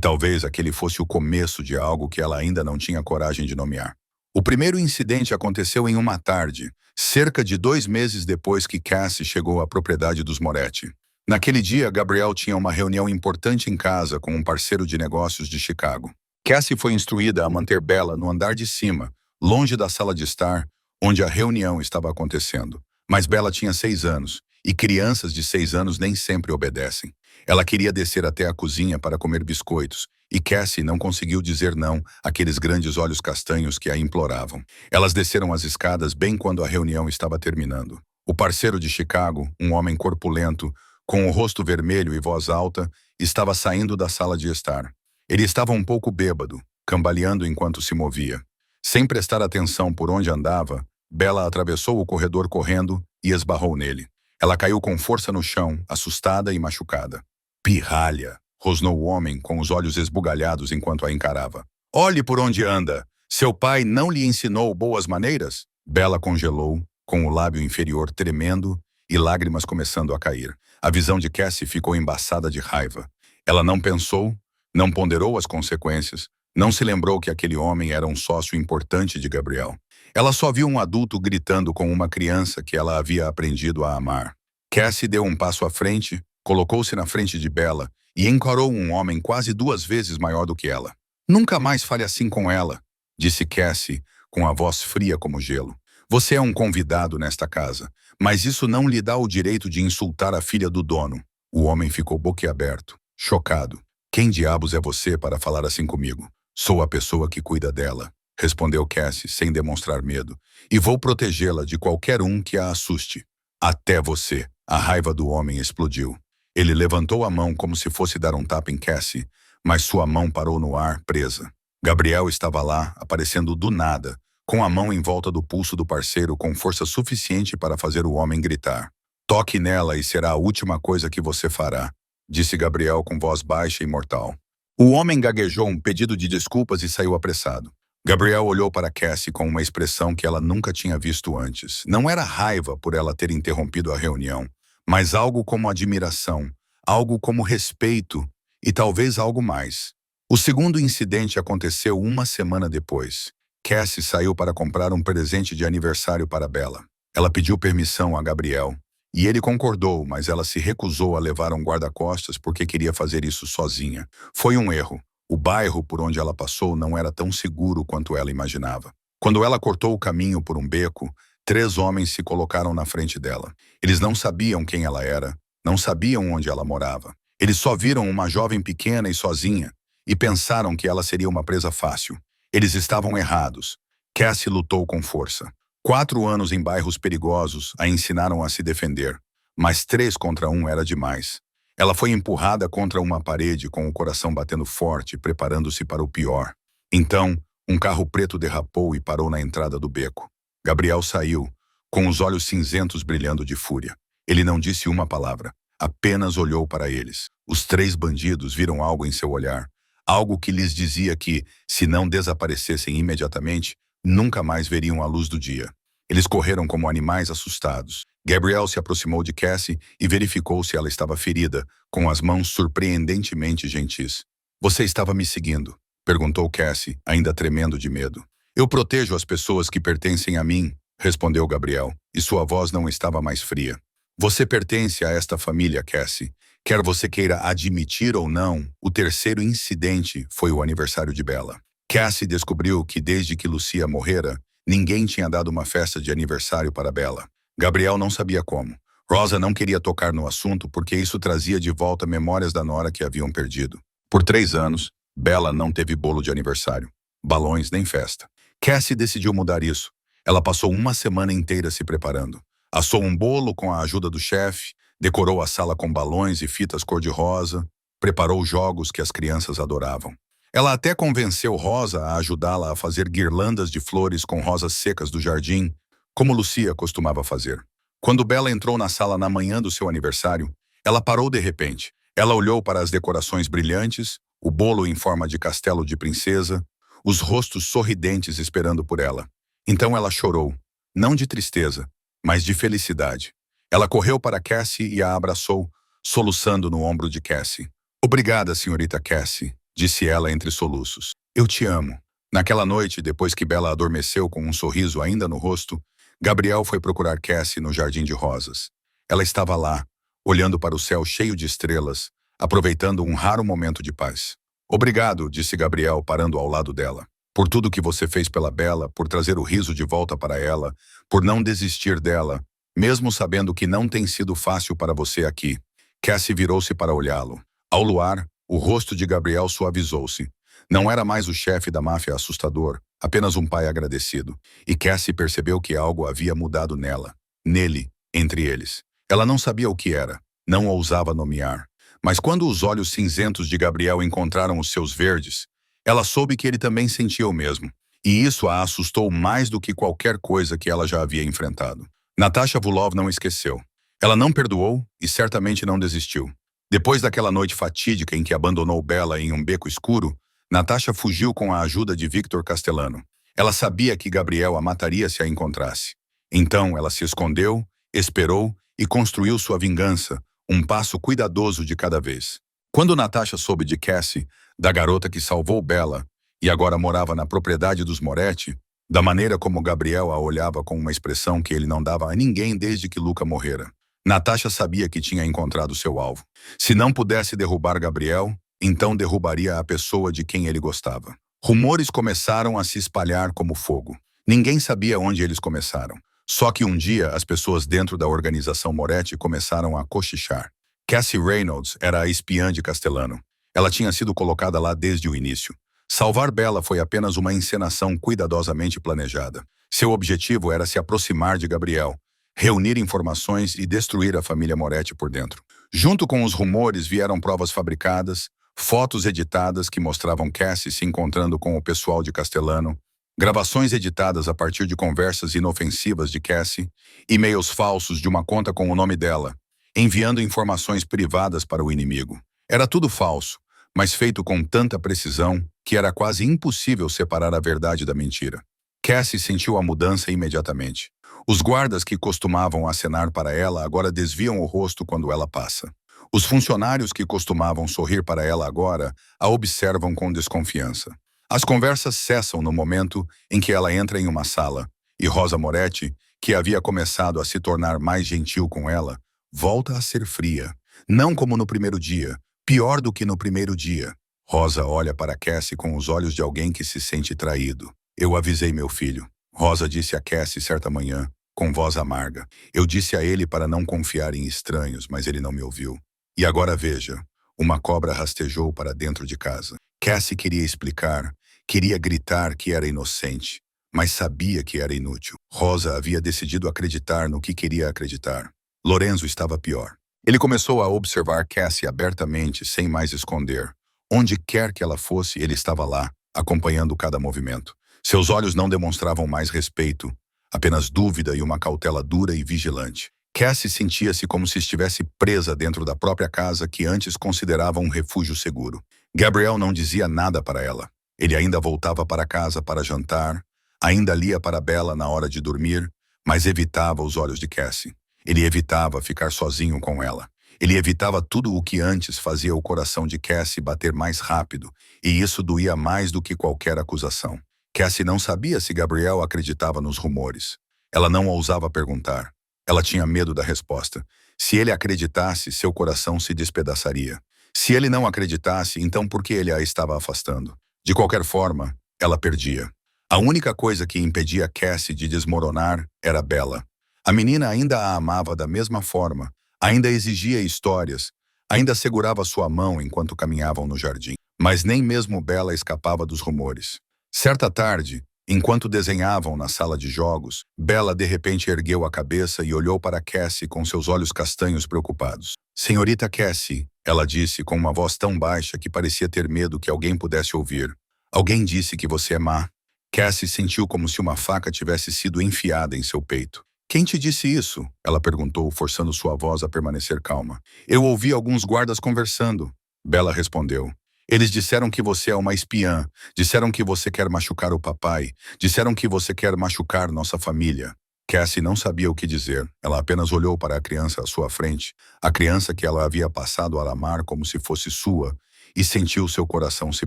talvez aquele fosse o começo de algo que ela ainda não tinha coragem de nomear. O primeiro incidente aconteceu em uma tarde, cerca de 2 meses depois que Cassie chegou à propriedade dos Moretti. Naquele dia, Gabriel tinha uma reunião importante em casa com um parceiro de negócios de Chicago. Cassie foi instruída a manter Bella no andar de cima, longe da sala de estar, onde a reunião estava acontecendo. Mas Bella tinha 6 anos, e crianças de 6 anos nem sempre obedecem. Ela queria descer até a cozinha para comer biscoitos, e Cassie não conseguiu dizer não àqueles grandes olhos castanhos que a imploravam. Elas desceram as escadas bem quando a reunião estava terminando. O parceiro de Chicago, um homem corpulento, com o rosto vermelho e voz alta, estava saindo da sala de estar. Ele estava um pouco bêbado, cambaleando enquanto se movia. Sem prestar atenção por onde andava, Bella atravessou o corredor correndo e esbarrou nele. Ela caiu com força no chão, assustada e machucada. Pirralha, rosnou o homem com os olhos esbugalhados enquanto a encarava. Olhe por onde anda. Seu pai não lhe ensinou boas maneiras? Bella congelou, com o lábio inferior tremendo e lágrimas começando a cair. A visão de Cassie ficou embaçada de raiva. Ela não pensou, não ponderou as consequências, não se lembrou que aquele homem era um sócio importante de Gabriel. Ela só viu um adulto gritando com uma criança que ela havia aprendido a amar. Cassie deu um passo à frente, colocou-se na frente de Bella e encarou um homem quase 2 vezes maior do que ela. Nunca mais fale assim com ela, disse Cassie, com a voz fria como gelo. Você é um convidado nesta casa, mas isso não lhe dá o direito de insultar a filha do dono. O homem ficou boquiaberto, chocado. Quem diabos é você para falar assim comigo? Sou a pessoa que cuida dela, respondeu Cassie sem demonstrar medo, e vou protegê-la de qualquer um que a assuste. Até você. A raiva do homem explodiu. Ele levantou a mão como se fosse dar um tapa em Cassie, mas sua mão parou no ar, presa. Gabriel estava lá, aparecendo do nada, com a mão em volta do pulso do parceiro com força suficiente para fazer o homem gritar. Toque nela e será a última coisa que você fará, disse Gabriel com voz baixa e mortal. O homem gaguejou um pedido de desculpas e saiu apressado. Gabriel olhou para Cassie com uma expressão que ela nunca tinha visto antes. Não era raiva por ela ter interrompido a reunião, mas algo como admiração, algo como respeito e talvez algo mais. O segundo incidente aconteceu 1 semana depois. Cassie saiu para comprar um presente de aniversário para Bella. Ela pediu permissão a Gabriel, e ele concordou, mas ela se recusou a levar um guarda-costas porque queria fazer isso sozinha. Foi um erro. O bairro por onde ela passou não era tão seguro quanto ela imaginava. Quando ela cortou o caminho por um beco, 3 homens se colocaram na frente dela. Eles não sabiam quem ela era, não sabiam onde ela morava. Eles só viram uma jovem pequena e sozinha e pensaram que ela seria uma presa fácil. Eles estavam errados. Cassie lutou com força. 4 anos em bairros perigosos a ensinaram a se defender, mas 3 contra 1 era demais. Ela foi empurrada contra uma parede com o coração batendo forte, preparando-se para o pior. Então, um carro preto derrapou e parou na entrada do beco. Gabriel saiu, com os olhos cinzentos brilhando de fúria. Ele não disse uma palavra, apenas olhou para eles. Os 3 bandidos viram algo em seu olhar, algo que lhes dizia que, se não desaparecessem imediatamente, nunca mais veriam a luz do dia. Eles correram como animais assustados. Gabriel se aproximou de Cassie e verificou se ela estava ferida, com as mãos surpreendentemente gentis. Você estava me seguindo? Perguntou Cassie, ainda tremendo de medo. Eu protejo as pessoas que pertencem a mim, respondeu Gabriel, e sua voz não estava mais fria. Você pertence a esta família, Cassie. Quer você queira admitir ou não, o terceiro incidente foi o aniversário de Bella. Cassie descobriu que desde que Lucia morrera, ninguém tinha dado uma festa de aniversário para Bella. Gabriel não sabia como. Rosa não queria tocar no assunto porque isso trazia de volta memórias da nora que haviam perdido. Por 3 anos, Bella não teve bolo de aniversário, balões nem festa. Cassie decidiu mudar isso. Ela passou uma semana inteira se preparando. Assou um bolo com a ajuda do chefe, decorou a sala com balões e fitas cor-de-rosa, preparou jogos que as crianças adoravam. Ela até convenceu Rosa a ajudá-la a fazer guirlandas de flores com rosas secas do jardim, como Lucia costumava fazer. Quando Bella entrou na sala na manhã do seu aniversário, ela parou de repente. Ela olhou para as decorações brilhantes, o bolo em forma de castelo de princesa, os rostos sorridentes esperando por ela. Então ela chorou, não de tristeza, mas de felicidade. Ela correu para Cassie e a abraçou, soluçando no ombro de Cassie. Obrigada, senhorita Cassie, disse ela entre soluços. Eu te amo. Naquela noite, depois que Bella adormeceu com um sorriso ainda no rosto, Gabriel foi procurar Cassie no jardim de rosas. Ela estava lá, olhando para o céu cheio de estrelas, aproveitando um raro momento de paz. Obrigado, disse Gabriel, parando ao lado dela. Por tudo que você fez pela Bella, por trazer o riso de volta para ela, por não desistir dela, mesmo sabendo que não tem sido fácil para você aqui. Cassie virou-se para olhá-lo. Ao luar, o rosto de Gabriel suavizou-se. Não era mais o chefe da máfia assustador, apenas um pai agradecido. E Cassie percebeu que algo havia mudado nela, nele, entre eles. Ela não sabia o que era, não ousava nomear. Mas quando os olhos cinzentos de Gabriel encontraram os seus verdes, ela soube que ele também sentia o mesmo. E isso a assustou mais do que qualquer coisa que ela já havia enfrentado. Natasha Vulov não esqueceu. Ela não perdoou e certamente não desistiu. Depois daquela noite fatídica em que abandonou Bella em um beco escuro, Natasha fugiu com a ajuda de Victor Castellano. Ela sabia que Gabriel a mataria se a encontrasse. Então ela se escondeu, esperou e construiu sua vingança, um passo cuidadoso de cada vez. Quando Natasha soube de Cassie, da garota que salvou Bella e agora morava na propriedade dos Moretti, da maneira como Gabriel a olhava com uma expressão que ele não dava a ninguém desde que Luca morrera, Natasha sabia que tinha encontrado seu alvo. Se não pudesse derrubar Gabriel, então derrubaria a pessoa de quem ele gostava. Rumores começaram a se espalhar como fogo. Ninguém sabia onde eles começaram. Só que um dia as pessoas dentro da organização Moretti começaram a cochichar. Cassie Reynolds era a espiã de Castellano. Ela tinha sido colocada lá desde o início. Salvar Bella foi apenas uma encenação cuidadosamente planejada. Seu objetivo era se aproximar de Gabriel, reunir informações e destruir a família Moretti por dentro. Junto com os rumores vieram provas fabricadas, fotos editadas que mostravam Cassie se encontrando com o pessoal de Castellano, gravações editadas a partir de conversas inofensivas de Cassie, e-mails falsos de uma conta com o nome dela, enviando informações privadas para o inimigo. Era tudo falso, mas feito com tanta precisão que era quase impossível separar a verdade da mentira. Cassie sentiu a mudança imediatamente. Os guardas que costumavam acenar para ela agora desviam o rosto quando ela passa. Os funcionários que costumavam sorrir para ela agora a observam com desconfiança. As conversas cessam no momento em que ela entra em uma sala, e Rosa Moretti, que havia começado a se tornar mais gentil com ela, volta a ser fria. Não como no primeiro dia, pior do que no primeiro dia. Rosa olha para Cassie com os olhos de alguém que se sente traído. Eu avisei meu filho, Rosa disse a Cassie certa manhã, com voz amarga. Eu disse a ele para não confiar em estranhos, mas ele não me ouviu. E agora veja, uma cobra rastejou para dentro de casa. Cassie queria explicar, queria gritar que era inocente, mas sabia que era inútil. Rosa havia decidido acreditar no que queria acreditar. Lorenzo estava pior. Ele começou a observar Cassie abertamente, sem mais esconder. Onde quer que ela fosse, ele estava lá, acompanhando cada movimento. Seus olhos não demonstravam mais respeito, apenas dúvida e uma cautela dura e vigilante. Cassie sentia-se como se estivesse presa dentro da própria casa que antes considerava um refúgio seguro. Gabriel não dizia nada para ela. Ele ainda voltava para casa para jantar, ainda lia para Bella na hora de dormir, mas evitava os olhos de Cassie. Ele evitava ficar sozinho com ela. Ele evitava tudo o que antes fazia o coração de Cassie bater mais rápido, e isso doía mais do que qualquer acusação. Cassie não sabia se Gabriel acreditava nos rumores. Ela não ousava perguntar. Ela tinha medo da resposta. Se ele acreditasse, seu coração se despedaçaria. Se ele não acreditasse, então por que ele a estava afastando? De qualquer forma, ela perdia. A única coisa que impedia Cassie de desmoronar era Bella. A menina ainda a amava da mesma forma, ainda exigia histórias, ainda segurava sua mão enquanto caminhavam no jardim. Mas nem mesmo Bella escapava dos rumores. Certa tarde, enquanto desenhavam na sala de jogos, Bella de repente ergueu a cabeça e olhou para Cassie com seus olhos castanhos preocupados. Senhorita Cassie, ela disse com uma voz tão baixa que parecia ter medo que alguém pudesse ouvir. Alguém disse que você é má. Cassie sentiu como se uma faca tivesse sido enfiada em seu peito. Quem te disse isso? Ela perguntou, forçando sua voz a permanecer calma. Eu ouvi alguns guardas conversando. Bella respondeu. Eles disseram que você é uma espiã, disseram que você quer machucar o papai, disseram que você quer machucar nossa família. Cassie não sabia o que dizer. Ela apenas olhou para a criança à sua frente, a criança que ela havia passado a amar como se fosse sua, e sentiu seu coração se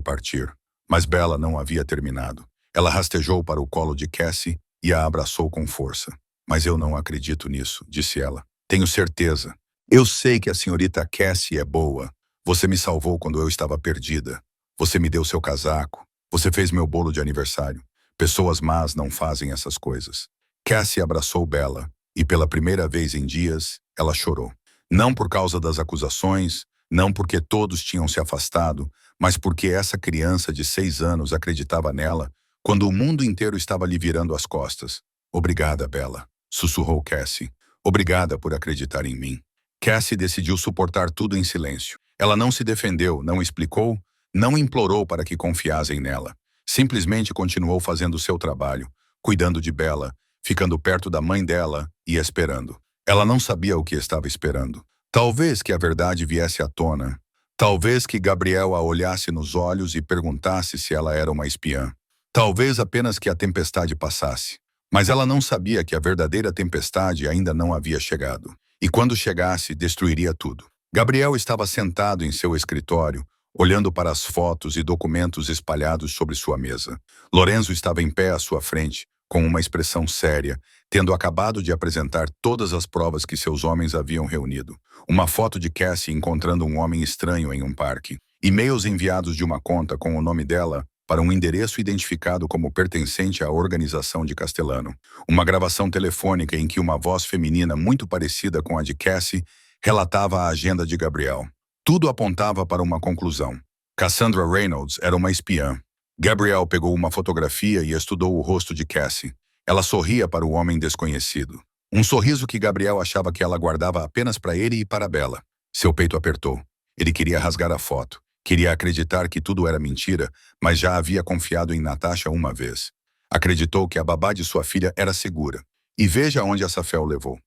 partir. Mas Bella não havia terminado. Ela rastejou para o colo de Cassie e a abraçou com força. Mas eu não acredito nisso, disse ela. Tenho certeza. Eu sei que a senhorita Cassie é boa. Você me salvou quando eu estava perdida. Você me deu seu casaco. Você fez meu bolo de aniversário. Pessoas más não fazem essas coisas. Cassie abraçou Bella, e pela primeira vez em dias, ela chorou. Não por causa das acusações, não porque todos tinham se afastado, mas porque essa criança de 6 anos acreditava nela quando o mundo inteiro estava lhe virando as costas. Obrigada, Bella, sussurrou Cassie. Obrigada por acreditar em mim. Cassie decidiu suportar tudo em silêncio. Ela não se defendeu, não explicou, não implorou para que confiassem nela. Simplesmente continuou fazendo seu trabalho, cuidando de Bella, ficando perto da mãe dela e esperando. Ela não sabia o que estava esperando. Talvez que a verdade viesse à tona. Talvez que Gabriel a olhasse nos olhos e perguntasse se ela era uma espiã. Talvez apenas que a tempestade passasse. Mas ela não sabia que a verdadeira tempestade ainda não havia chegado. E quando chegasse, destruiria tudo. Gabriel estava sentado em seu escritório, olhando para as fotos e documentos espalhados sobre sua mesa. Lorenzo estava em pé à sua frente, com uma expressão séria, tendo acabado de apresentar todas as provas que seus homens haviam reunido. Uma foto de Cassie encontrando um homem estranho em um parque. E-mails enviados de uma conta com o nome dela para um endereço identificado como pertencente à organização de Castellano. Uma gravação telefônica em que uma voz feminina muito parecida com a de Cassie relatava a agenda de Gabriel. Tudo apontava para uma conclusão. Cassandra Reynolds era uma espiã. Gabriel pegou uma fotografia e estudou o rosto de Cassie. Ela sorria para o homem desconhecido. Um sorriso que Gabriel achava que ela guardava apenas para ele e para Bella. Seu peito apertou. Ele queria rasgar a foto. Queria acreditar que tudo era mentira, mas já havia confiado em Natasha uma vez. Acreditou que a babá de sua filha era segura. E veja onde essa fé o levou.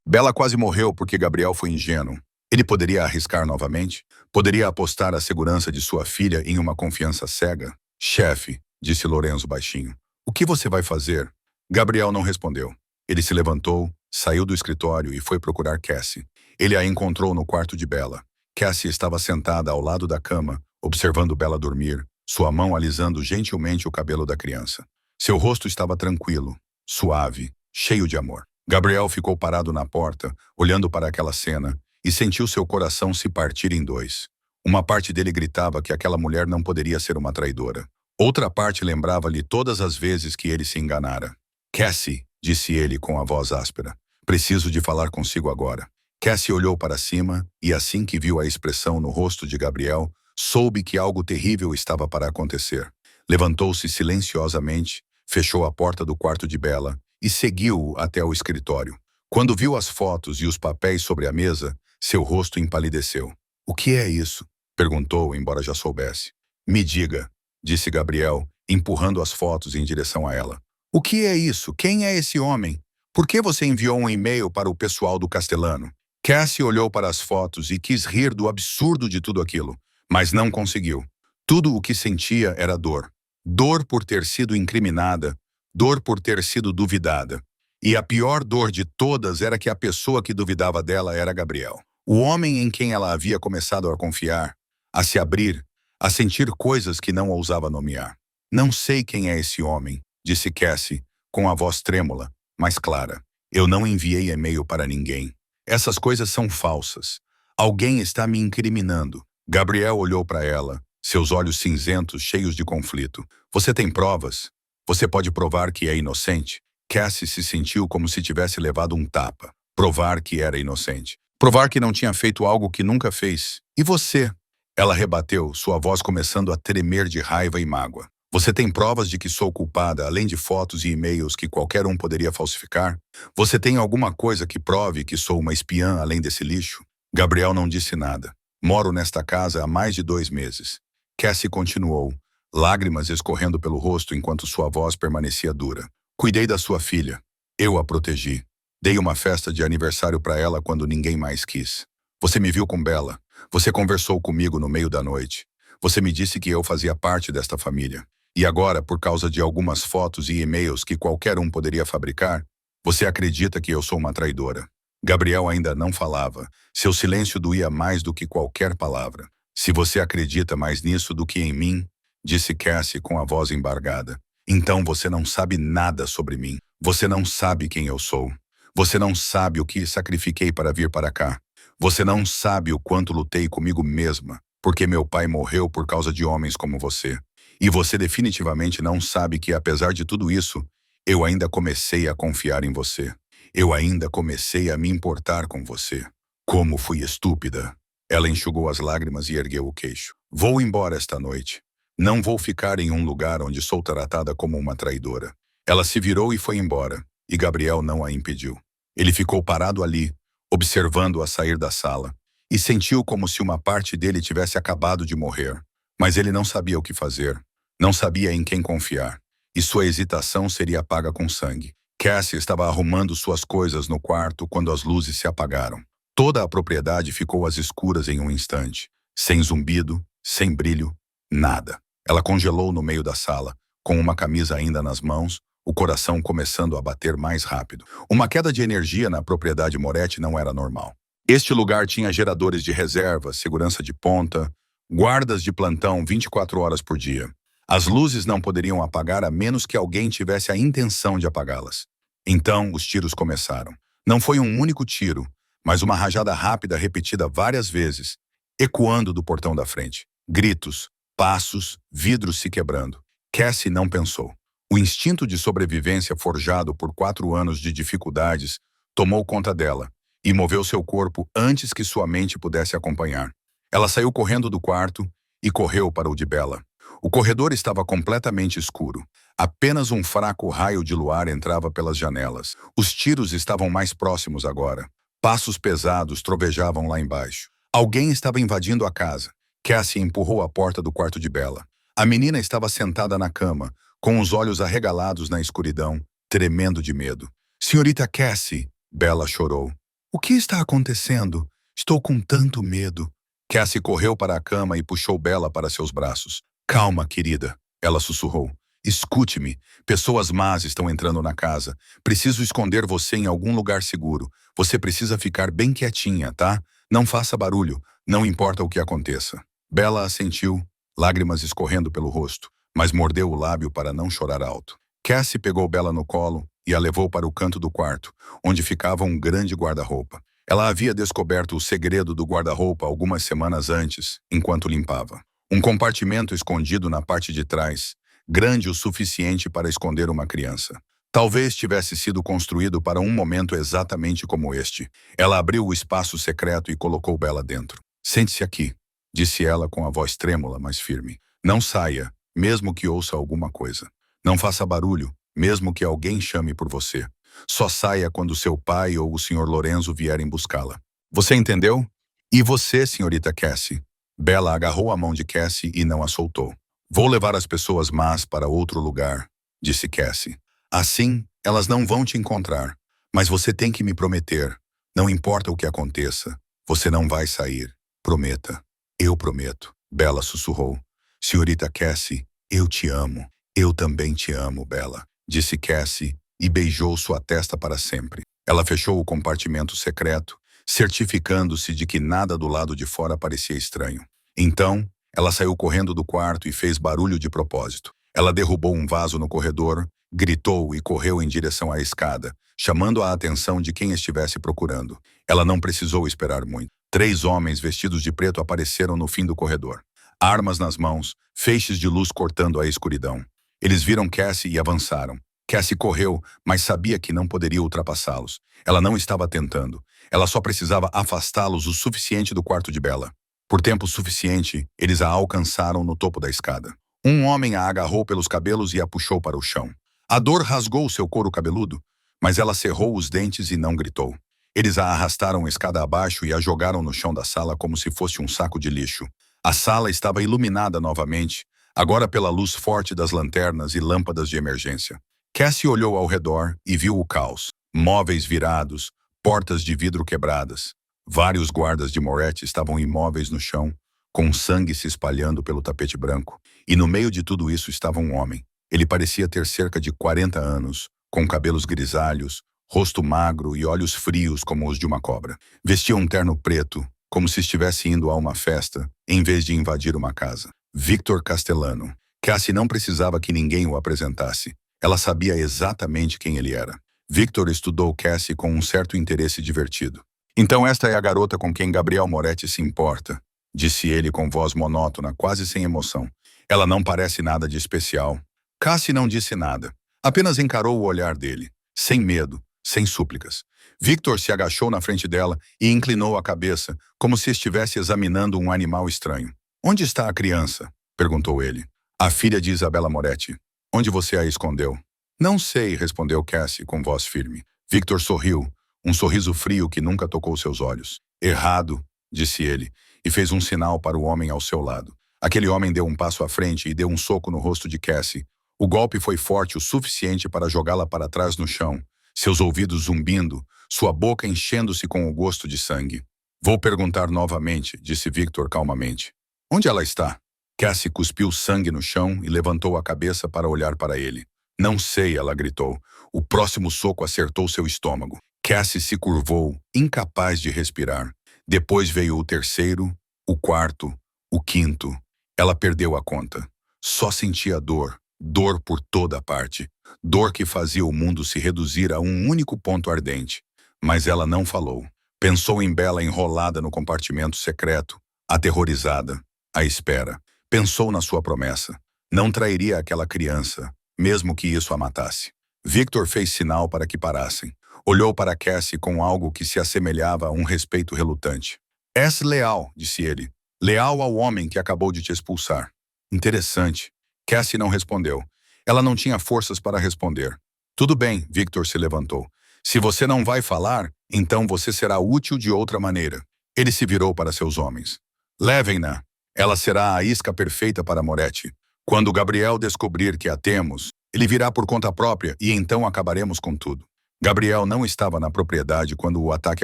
Bella quase morreu porque Gabriel foi ingênuo. Ele poderia arriscar novamente? Poderia apostar a segurança de sua filha em uma confiança cega? Chefe, disse Lorenzo baixinho, o que você vai fazer? Gabriel não respondeu. Ele se levantou, saiu do escritório e foi procurar Cassie. Ele a encontrou no quarto de Bella. Cassie estava sentada ao lado da cama, observando Bella dormir, sua mão alisando gentilmente o cabelo da criança. Seu rosto estava tranquilo, suave, cheio de amor. Gabriel ficou parado na porta, olhando para aquela cena, e sentiu seu coração se partir em dois. Uma parte dele gritava que aquela mulher não poderia ser uma traidora. Outra parte lembrava-lhe todas as vezes que ele se enganara. Cassie, disse ele com a voz áspera, preciso de falar consigo agora. Cassie olhou para cima e assim que viu a expressão no rosto de Gabriel, soube que algo terrível estava para acontecer. Levantou-se silenciosamente, fechou a porta do quarto de Bella e seguiu-o até o escritório. Quando viu as fotos e os papéis sobre a mesa, seu rosto empalideceu. O que é isso? Perguntou, embora já soubesse. Me diga, disse Gabriel, empurrando as fotos em direção a ela. O que é isso? Quem é esse homem? Por que você enviou um e-mail para o pessoal do Castellano? Cassie olhou para as fotos e quis rir do absurdo de tudo aquilo, mas não conseguiu. Tudo o que sentia era dor. Dor por ter sido incriminada, dor por ter sido duvidada. E a pior dor de todas era que a pessoa que duvidava dela era Gabriel. O homem em quem ela havia começado a confiar, a se abrir, a sentir coisas que não ousava nomear. Não sei quem é esse homem, disse Cassie, com a voz trêmula, mas clara. Eu não enviei e-mail para ninguém. Essas coisas são falsas. Alguém está me incriminando. Gabriel olhou para ela, seus olhos cinzentos cheios de conflito. Você tem provas? Você pode provar que é inocente? Cassie se sentiu como se tivesse levado um tapa. Provar que era inocente. Provar que não tinha feito algo que nunca fez. E você? Ela rebateu, sua voz começando a tremer de raiva e mágoa. Você tem provas de que sou culpada, além de fotos e e-mails que qualquer um poderia falsificar? Você tem alguma coisa que prove que sou uma espiã além desse lixo? Gabriel não disse nada. Moro nesta casa há mais de 2 meses. Cassie continuou, lágrimas escorrendo pelo rosto enquanto sua voz permanecia dura. Cuidei da sua filha. Eu a protegi. Dei uma festa de aniversário para ela quando ninguém mais quis. Você me viu com Bella. Você conversou comigo no meio da noite. Você me disse que eu fazia parte desta família. E agora, por causa de algumas fotos e e-mails que qualquer um poderia fabricar, você acredita que eu sou uma traidora. Gabriel ainda não falava. Seu silêncio doía mais do que qualquer palavra. Se você acredita mais nisso do que em mim, disse Cassie com a voz embargada, então você não sabe nada sobre mim. Você não sabe quem eu sou. Você não sabe o que sacrifiquei para vir para cá. Você não sabe o quanto lutei comigo mesma, porque meu pai morreu por causa de homens como você. E você definitivamente não sabe que, apesar de tudo isso, eu ainda comecei a confiar em você. Eu ainda comecei a me importar com você. Como fui estúpida. Ela enxugou as lágrimas e ergueu o queixo. Vou embora esta noite. Não vou ficar em um lugar onde sou tratada como uma traidora. Ela se virou e foi embora, e Gabriel não a impediu. Ele ficou parado ali, observando-a sair da sala, e sentiu como se uma parte dele tivesse acabado de morrer. Mas ele não sabia o que fazer. Não sabia em quem confiar. E sua hesitação seria paga com sangue. Cassie estava arrumando suas coisas no quarto quando as luzes se apagaram. Toda a propriedade ficou às escuras em um instante. Sem zumbido, sem brilho, nada. Ela congelou no meio da sala, com uma camisa ainda nas mãos, o coração começando a bater mais rápido. Uma queda de energia na propriedade Moretti não era normal. Este lugar tinha geradores de reserva, segurança de ponta, guardas de plantão 24 horas por dia. As luzes não poderiam apagar a menos que alguém tivesse a intenção de apagá-las. Então, os tiros começaram. Não foi um único tiro, mas uma rajada rápida repetida várias vezes, ecoando do portão da frente. Gritos, passos, vidros se quebrando. Cassie não pensou. O instinto de sobrevivência forjado por 4 anos de dificuldades tomou conta dela e moveu seu corpo antes que sua mente pudesse acompanhar. Ela saiu correndo do quarto e correu para o de Bella. O corredor estava completamente escuro. Apenas um fraco raio de luar entrava pelas janelas. Os tiros estavam mais próximos agora. Passos pesados trovejavam lá embaixo. Alguém estava invadindo a casa. Cassie empurrou a porta do quarto de Bella. A menina estava sentada na cama, com os olhos arregalados na escuridão, tremendo de medo. Senhorita Cassie, Bella chorou. O que está acontecendo? Estou com tanto medo. Cassie correu para a cama e puxou Bella para seus braços. Calma, querida, ela sussurrou. Escute-me, pessoas más estão entrando na casa. Preciso esconder você em algum lugar seguro. Você precisa ficar bem quietinha, tá? Não faça barulho, não importa o que aconteça. Bella assentiu, lágrimas escorrendo pelo rosto, mas mordeu o lábio para não chorar alto. Cassie pegou Bella no colo e a levou para o canto do quarto, onde ficava um grande guarda-roupa. Ela havia descoberto o segredo do guarda-roupa algumas semanas antes, enquanto limpava. Um compartimento escondido na parte de trás, grande o suficiente para esconder uma criança. Talvez tivesse sido construído para um momento exatamente como este. Ela abriu o espaço secreto e colocou Bella dentro. Sente-se aqui, disse ela com a voz trêmula, mas firme. Não saia, mesmo que ouça alguma coisa. Não faça barulho, mesmo que alguém chame por você. Só saia quando seu pai ou o Sr. Lorenzo vierem buscá-la. Você entendeu? E você, senhorita Cassie? Bella agarrou a mão de Cassie e não a soltou. Vou levar as pessoas más para outro lugar, disse Cassie. Assim, elas não vão te encontrar. Mas você tem que me prometer. Não importa o que aconteça, você não vai sair. Prometa. Eu prometo, Bella sussurrou. Senhorita Cassie, eu te amo. Eu também te amo, Bella, disse Cassie e beijou sua testa para sempre. Ela fechou o compartimento secreto, certificando-se de que nada do lado de fora parecia estranho. Então, ela saiu correndo do quarto e fez barulho de propósito. Ela derrubou um vaso no corredor, gritou e correu em direção à escada, chamando a atenção de quem estivesse procurando. Ela não precisou esperar muito. 3 homens vestidos de preto apareceram no fim do corredor. Armas nas mãos, feixes de luz cortando a escuridão. Eles viram Cassie e avançaram. Cassie correu, mas sabia que não poderia ultrapassá-los. Ela não estava tentando. Ela só precisava afastá-los o suficiente do quarto de Bella. Por tempo suficiente, eles a alcançaram no topo da escada. Um homem a agarrou pelos cabelos e a puxou para o chão. A dor rasgou seu couro cabeludo, mas ela cerrou os dentes e não gritou. Eles a arrastaram a escada abaixo e a jogaram no chão da sala como se fosse um saco de lixo. A sala estava iluminada novamente, agora pela luz forte das lanternas e lâmpadas de emergência. Cassie olhou ao redor e viu o caos. Móveis virados, portas de vidro quebradas. Vários guardas de Moretti estavam imóveis no chão, com sangue se espalhando pelo tapete branco. E no meio de tudo isso estava um homem. Ele parecia ter cerca de 40 anos, com cabelos grisalhos, rosto magro e olhos frios como os de uma cobra. Vestia um terno preto, como se estivesse indo a uma festa, em vez de invadir uma casa. Victor Castellano. Cassie não precisava que ninguém o apresentasse. Ela sabia exatamente quem ele era. Victor estudou Cassie com um certo interesse divertido. Então esta é a garota com quem Gabriel Moretti se importa, disse ele com voz monótona, quase sem emoção. Ela não parece nada de especial. Cassie não disse nada. Apenas encarou o olhar dele, sem medo, sem súplicas. Victor se agachou na frente dela e inclinou a cabeça, como se estivesse examinando um animal estranho. Onde está a criança? Perguntou ele. A filha de Isabella Moretti. Onde você a escondeu? Não sei, respondeu Cassie com voz firme. Victor sorriu, um sorriso frio que nunca tocou seus olhos. Errado, disse ele, e fez um sinal para o homem ao seu lado. Aquele homem deu um passo à frente e deu um soco no rosto de Cassie. O golpe foi forte o suficiente para jogá-la para trás no chão, seus ouvidos zumbindo, sua boca enchendo-se com o gosto de sangue. Vou perguntar novamente, disse Victor calmamente. Onde ela está? Cassie cuspiu sangue no chão e levantou a cabeça para olhar para ele. Não sei, ela gritou. O próximo soco acertou seu estômago. Cassie se curvou, incapaz de respirar. Depois veio o terceiro, o quarto, o quinto. Ela perdeu a conta. Só sentia dor, dor por toda parte. Dor que fazia o mundo se reduzir a um único ponto ardente. Mas ela não falou. Pensou em Bella enrolada no compartimento secreto, aterrorizada, à espera. Pensou na sua promessa. Não trairia aquela criança, mesmo que isso a matasse. Victor fez sinal para que parassem. Olhou para Cassie com algo que se assemelhava a um respeito relutante. És leal, disse ele. Leal ao homem que acabou de te expulsar. Interessante. Cassie não respondeu. Ela não tinha forças para responder. Tudo bem, Victor se levantou. Se você não vai falar, então você será útil de outra maneira. Ele se virou para seus homens. Levem-na. Ela será a isca perfeita para Moretti. Quando Gabriel descobrir que a temos, ele virá por conta própria e então acabaremos com tudo. Gabriel não estava na propriedade quando o ataque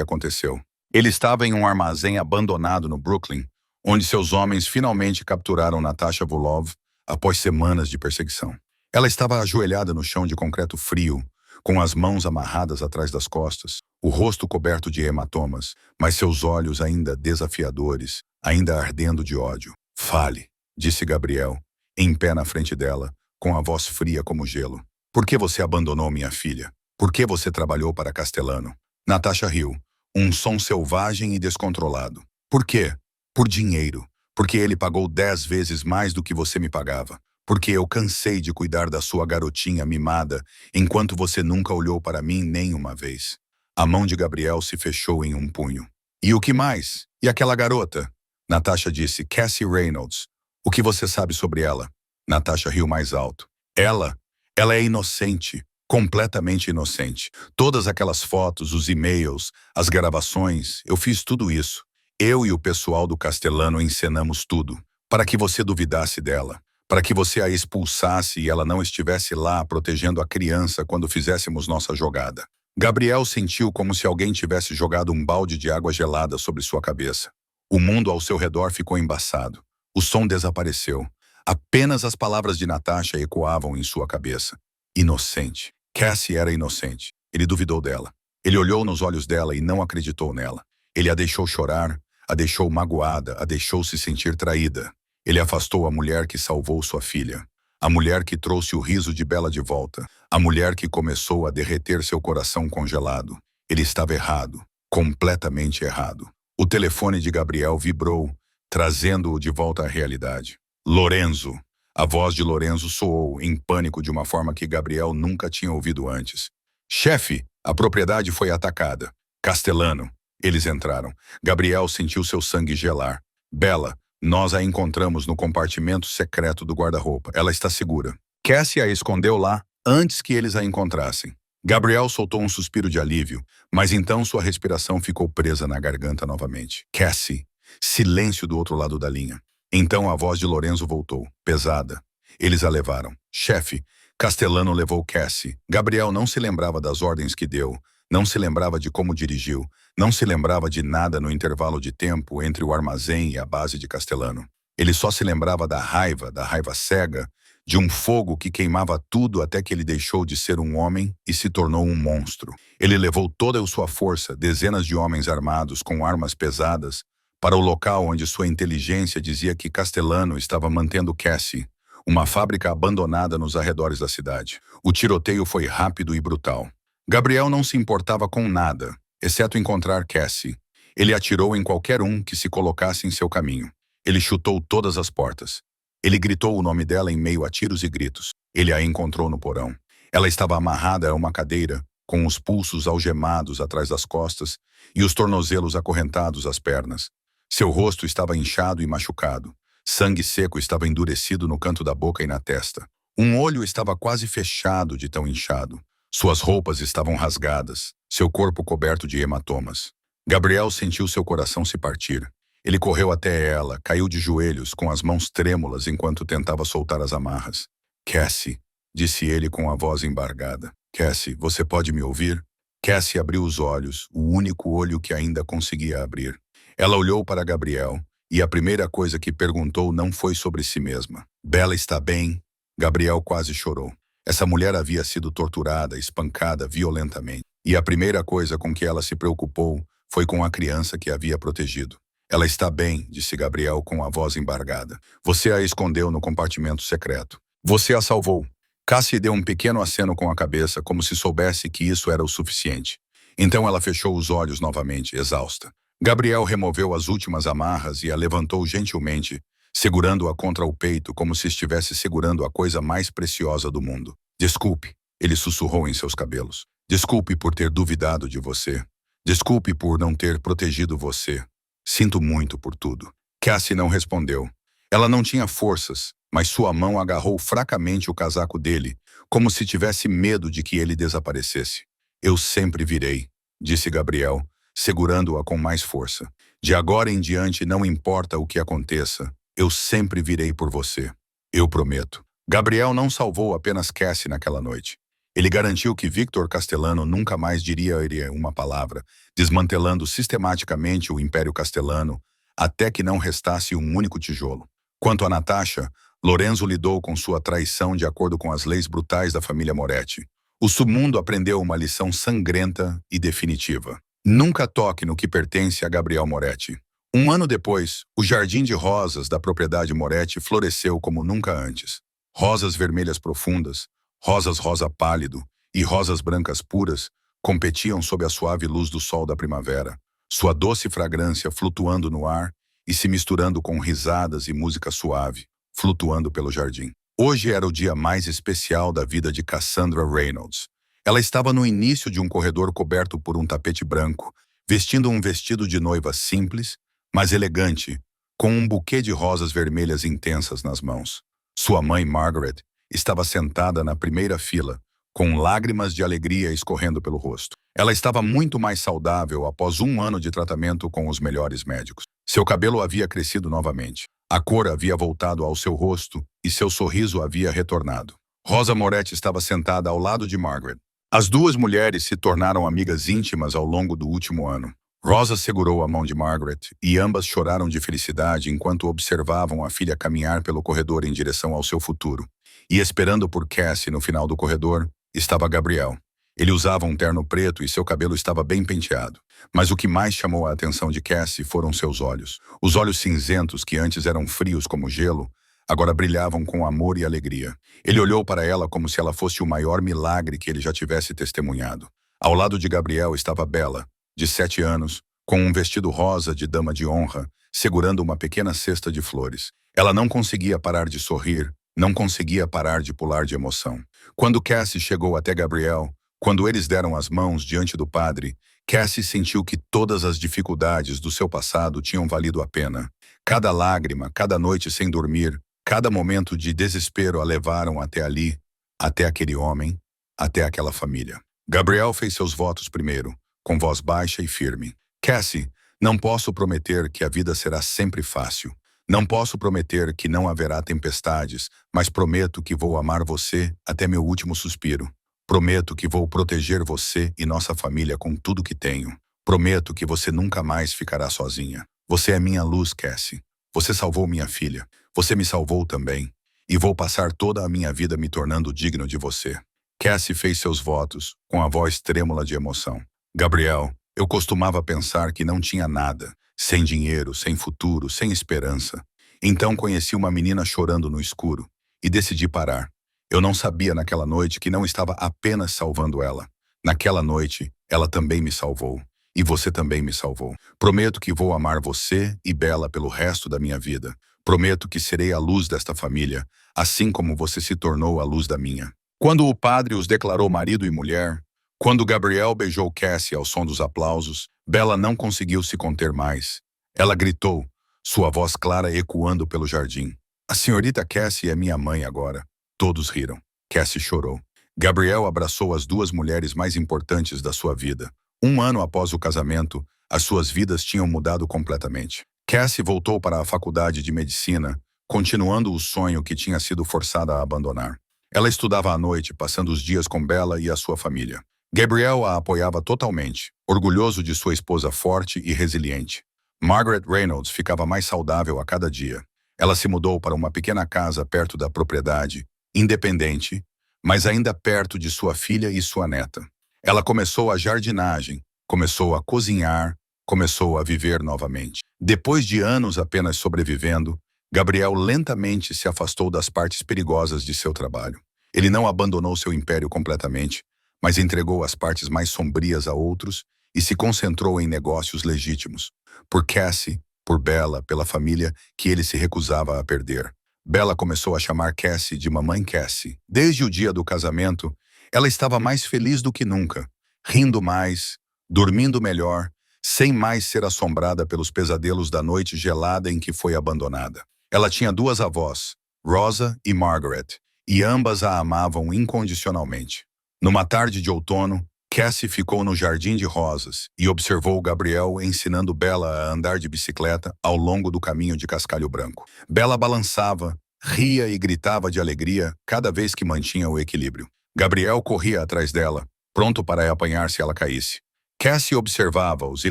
aconteceu. Ele estava em um armazém abandonado no Brooklyn, onde seus homens finalmente capturaram Natasha Vulov após semanas de perseguição. Ela estava ajoelhada no chão de concreto frio, com as mãos amarradas atrás das costas, o rosto coberto de hematomas, mas seus olhos ainda desafiadores, ainda ardendo de ódio. Fale, disse Gabriel, em pé na frente dela, com a voz fria como gelo. Por que você abandonou minha filha? Por que você trabalhou para Castellano? Natasha riu, um som selvagem e descontrolado. Por quê? Por dinheiro. Porque ele pagou 10 vezes mais do que você me pagava. Porque eu cansei de cuidar da sua garotinha mimada, enquanto você nunca olhou para mim nem uma vez. A mão de Gabriel se fechou em um punho. E o que mais? E aquela garota? Natasha disse, Cassie Reynolds. O que você sabe sobre ela? Natasha riu mais alto. Ela é inocente. Completamente inocente. Todas aquelas fotos, os e-mails, as gravações, eu fiz tudo isso. Eu e o pessoal do Castellano encenamos tudo, para que você duvidasse dela, para que você a expulsasse e ela não estivesse lá protegendo a criança quando fizéssemos nossa jogada. Gabriel sentiu como se alguém tivesse jogado um balde de água gelada sobre sua cabeça. O mundo ao seu redor ficou embaçado. O som desapareceu. Apenas as palavras de Natasha ecoavam em sua cabeça. Inocente. Cassie era inocente. Ele duvidou dela. Ele olhou nos olhos dela e não acreditou nela. Ele a deixou chorar, a deixou magoada, a deixou se sentir traída. Ele afastou a mulher que salvou sua filha. A mulher que trouxe o riso de Bella de volta. A mulher que começou a derreter seu coração congelado. Ele estava errado. Completamente errado. O telefone de Gabriel vibrou, trazendo-o de volta à realidade. Lorenzo. A voz de Lorenzo soou, em pânico, de uma forma que Gabriel nunca tinha ouvido antes. Chefe, a propriedade foi atacada. Castellano. Eles entraram. Gabriel sentiu seu sangue gelar. Bella, nós a encontramos no compartimento secreto do guarda-roupa. Ela está segura. Cassie a escondeu lá antes que eles a encontrassem. Gabriel soltou um suspiro de alívio, mas então sua respiração ficou presa na garganta novamente. Cassie. Silêncio do outro lado da linha. Então a voz de Lorenzo voltou, pesada. Eles a levaram. Chefe, Castellano levou Cassie. Gabriel não se lembrava das ordens que deu, não se lembrava de como dirigiu, não se lembrava de nada no intervalo de tempo entre o armazém e a base de Castellano. Ele só se lembrava da raiva cega, de um fogo que queimava tudo até que ele deixou de ser um homem e se tornou um monstro. Ele levou toda a sua força, dezenas de homens armados com armas pesadas, para o local onde sua inteligência dizia que Castellano estava mantendo Cassie, uma fábrica abandonada nos arredores da cidade. O tiroteio foi rápido e brutal. Gabriel não se importava com nada, exceto encontrar Cassie. Ele atirou em qualquer um que se colocasse em seu caminho. Ele chutou todas as portas. Ele gritou o nome dela em meio a tiros e gritos. Ele a encontrou no porão. Ela estava amarrada a uma cadeira, com os pulsos algemados atrás das costas e os tornozelos acorrentados às pernas. Seu rosto estava inchado e machucado. Sangue seco estava endurecido no canto da boca e na testa. Um olho estava quase fechado de tão inchado. Suas roupas estavam rasgadas, seu corpo coberto de hematomas. Gabriel sentiu seu coração se partir. Ele correu até ela, caiu de joelhos, com as mãos trêmulas enquanto tentava soltar as amarras. Cassie, disse ele com a voz embargada. Cassie, você pode me ouvir? Cassie abriu os olhos, o único olho que ainda conseguia abrir. Ela olhou para Gabriel, e a primeira coisa que perguntou não foi sobre si mesma. Bella está bem? Gabriel quase chorou. Essa mulher havia sido torturada, espancada violentamente. E a primeira coisa com que ela se preocupou foi com a criança que havia protegido. Ela está bem, disse Gabriel com a voz embargada. Você a escondeu no compartimento secreto. Você a salvou. Cassie deu um pequeno aceno com a cabeça, como se soubesse que isso era o suficiente. Então ela fechou os olhos novamente, exausta. Gabriel removeu as últimas amarras e a levantou gentilmente, segurando-a contra o peito como se estivesse segurando a coisa mais preciosa do mundo. Desculpe, ele sussurrou em seus cabelos. Desculpe por ter duvidado de você. Desculpe por não ter protegido você. Sinto muito por tudo. Cassie não respondeu. Ela não tinha forças, mas sua mão agarrou fracamente o casaco dele, como se tivesse medo de que ele desaparecesse. Eu sempre virei, disse Gabriel, segurando-a com mais força. De agora em diante, não importa o que aconteça, eu sempre virei por você. Eu prometo. Gabriel não salvou apenas Cassie naquela noite. Ele garantiu que Victor Castellano nunca mais diria uma palavra, desmantelando sistematicamente o Império Castellano, até que não restasse um único tijolo. Quanto a Natasha, Lorenzo lidou com sua traição de acordo com as leis brutais da família Moretti. O submundo aprendeu uma lição sangrenta e definitiva. Nunca toque no que pertence a Gabriel Moretti. Um ano depois, o jardim de rosas da propriedade Moretti floresceu como nunca antes. Rosas vermelhas profundas, rosas rosa pálido e rosas brancas puras competiam sob a suave luz do sol da primavera, sua doce fragrância flutuando no ar e se misturando com risadas e música suave, flutuando pelo jardim. Hoje era o dia mais especial da vida de Cassandra Reynolds. Ela estava no início de um corredor coberto por um tapete branco, vestindo um vestido de noiva simples, mas elegante, com um buquê de rosas vermelhas intensas nas mãos. Sua mãe, Margaret, estava sentada na primeira fila, com lágrimas de alegria escorrendo pelo rosto. Ela estava muito mais saudável após um ano de tratamento com os melhores médicos. Seu cabelo havia crescido novamente. A cor havia voltado ao seu rosto e seu sorriso havia retornado. Rosa Moretti estava sentada ao lado de Margaret. As duas mulheres se tornaram amigas íntimas ao longo do último ano. Rosa segurou a mão de Margaret e ambas choraram de felicidade enquanto observavam a filha caminhar pelo corredor em direção ao seu futuro. E esperando por Cassie no final do corredor, estava Gabriel. Ele usava um terno preto e seu cabelo estava bem penteado. Mas o que mais chamou a atenção de Cassie foram seus olhos. Os olhos cinzentos, que antes eram frios como gelo, agora brilhavam com amor e alegria. Ele olhou para ela como se ela fosse o maior milagre que ele já tivesse testemunhado. Ao lado de Gabriel estava Bella, de 7 anos, com um vestido rosa de dama de honra, segurando uma pequena cesta de flores. Ela não conseguia parar de sorrir, não conseguia parar de pular de emoção. Quando Cassie chegou até Gabriel, quando eles deram as mãos diante do padre, Cassie sentiu que todas as dificuldades do seu passado tinham valido a pena. Cada lágrima, cada noite sem dormir, cada momento de desespero a levaram até ali, até aquele homem, até aquela família. Gabriel fez seus votos primeiro, com voz baixa e firme. Cassie, não posso prometer que a vida será sempre fácil. Não posso prometer que não haverá tempestades, mas prometo que vou amar você até meu último suspiro. Prometo que vou proteger você e nossa família com tudo que tenho. Prometo que você nunca mais ficará sozinha. Você é minha luz, Cassie. Você salvou minha filha. Você me salvou também. E vou passar toda a minha vida me tornando digno de você. Cassie fez seus votos, com a voz trêmula de emoção. Gabriel, eu costumava pensar que não tinha nada. Sem dinheiro, sem futuro, sem esperança. Então conheci uma menina chorando no escuro. E decidi parar. Eu não sabia naquela noite que não estava apenas salvando ela. Naquela noite, ela também me salvou. E você também me salvou. Prometo que vou amar você e Bella pelo resto da minha vida. Prometo que serei a luz desta família, assim como você se tornou a luz da minha. Quando o padre os declarou marido e mulher, quando Gabriel beijou Cassie ao som dos aplausos, Bella não conseguiu se conter mais. Ela gritou, sua voz clara ecoando pelo jardim. A senhorita Cassie é minha mãe agora. Todos riram. Cassie chorou. Gabriel abraçou as duas mulheres mais importantes da sua vida. 1 ano após o casamento, as suas vidas tinham mudado completamente. Cassie voltou para a faculdade de medicina, continuando o sonho que tinha sido forçada a abandonar. Ela estudava à noite, passando os dias com Bella e a sua família. Gabriel a apoiava totalmente, orgulhoso de sua esposa forte e resiliente. Margaret Reynolds ficava mais saudável a cada dia. Ela se mudou para uma pequena casa perto da propriedade, independente, mas ainda perto de sua filha e sua neta. Ela começou a jardinagem, começou a cozinhar, começou a viver novamente. Depois de anos apenas sobrevivendo, Gabriel lentamente se afastou das partes perigosas de seu trabalho. Ele não abandonou seu império completamente, mas entregou as partes mais sombrias a outros e se concentrou em negócios legítimos. Por Cassie, por Bella, pela família que ele se recusava a perder. Bella começou a chamar Cassie de Mamãe Cassie. Desde o dia do casamento, ela estava mais feliz do que nunca, rindo mais, dormindo melhor, sem mais ser assombrada pelos pesadelos da noite gelada em que foi abandonada. Ela tinha 2 avós, Rosa e Margaret, e ambas a amavam incondicionalmente. Numa tarde de outono, Cassie ficou no jardim de rosas e observou Gabriel ensinando Bella a andar de bicicleta ao longo do caminho de cascalho branco. Bella balançava, ria e gritava de alegria cada vez que mantinha o equilíbrio. Gabriel corria atrás dela, pronto para apanhar se ela caísse. Cassie observava-os e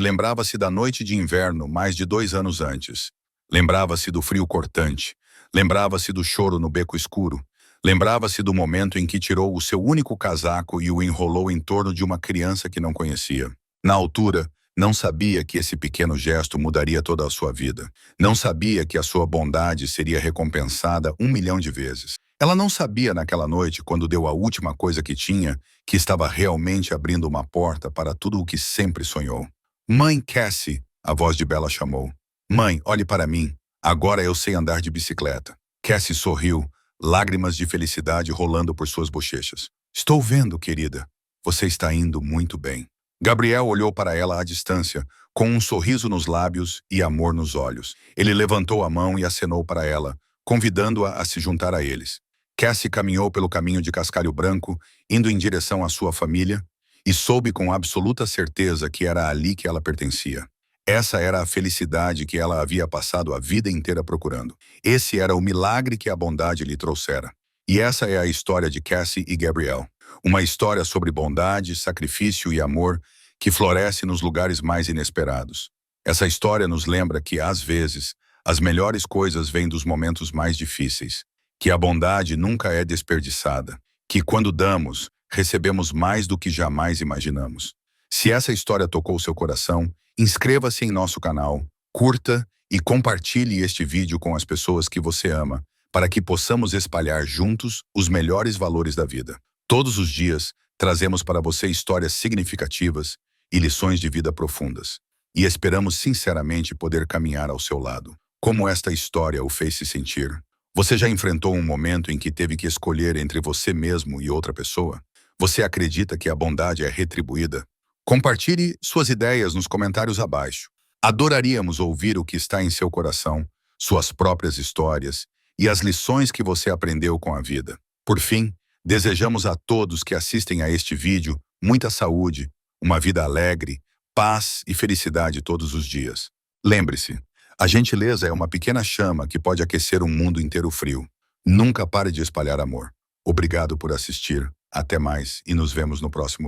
lembrava-se da noite de inverno mais de 2 anos antes. Lembrava-se do frio cortante, lembrava-se do choro no beco escuro, lembrava-se do momento em que tirou o seu único casaco e o enrolou em torno de uma criança que não conhecia. Na altura, não sabia que esse pequeno gesto mudaria toda a sua vida. Não sabia que a sua bondade seria recompensada 1 milhão de vezes. Ela não sabia naquela noite, quando deu a última coisa que tinha, que estava realmente abrindo uma porta para tudo o que sempre sonhou. Mãe Cassie, a voz de Bella chamou. Mãe, olhe para mim. Agora eu sei andar de bicicleta. Cassie sorriu, lágrimas de felicidade rolando por suas bochechas. Estou vendo, querida. Você está indo muito bem. Gabriel olhou para ela à distância, com um sorriso nos lábios e amor nos olhos. Ele levantou a mão e acenou para ela, convidando-a a se juntar a eles. Cassie caminhou pelo caminho de cascalho branco, indo em direção à sua família, e soube com absoluta certeza que era ali que ela pertencia. Essa era a felicidade que ela havia passado a vida inteira procurando. Esse era o milagre que a bondade lhe trouxera. E essa é a história de Cassie e Gabriel. Uma história sobre bondade, sacrifício e amor que floresce nos lugares mais inesperados. Essa história nos lembra que, às vezes, as melhores coisas vêm dos momentos mais difíceis, que a bondade nunca é desperdiçada, que quando damos, recebemos mais do que jamais imaginamos. Se essa história tocou seu coração, inscreva-se em nosso canal, curta e compartilhe este vídeo com as pessoas que você ama, para que possamos espalhar juntos os melhores valores da vida. Todos os dias, trazemos para você histórias significativas e lições de vida profundas. E esperamos sinceramente poder caminhar ao seu lado. Como esta história o fez se sentir? Você já enfrentou um momento em que teve que escolher entre você mesmo e outra pessoa? Você acredita que a bondade é retribuída? Compartilhe suas ideias nos comentários abaixo. Adoraríamos ouvir o que está em seu coração, suas próprias histórias e as lições que você aprendeu com a vida. Por fim, desejamos a todos que assistem a este vídeo muita saúde, uma vida alegre, paz e felicidade todos os dias. Lembre-se, a gentileza é uma pequena chama que pode aquecer um mundo inteiro frio. Nunca pare de espalhar amor. Obrigado por assistir. Até mais e nos vemos no próximo vídeo.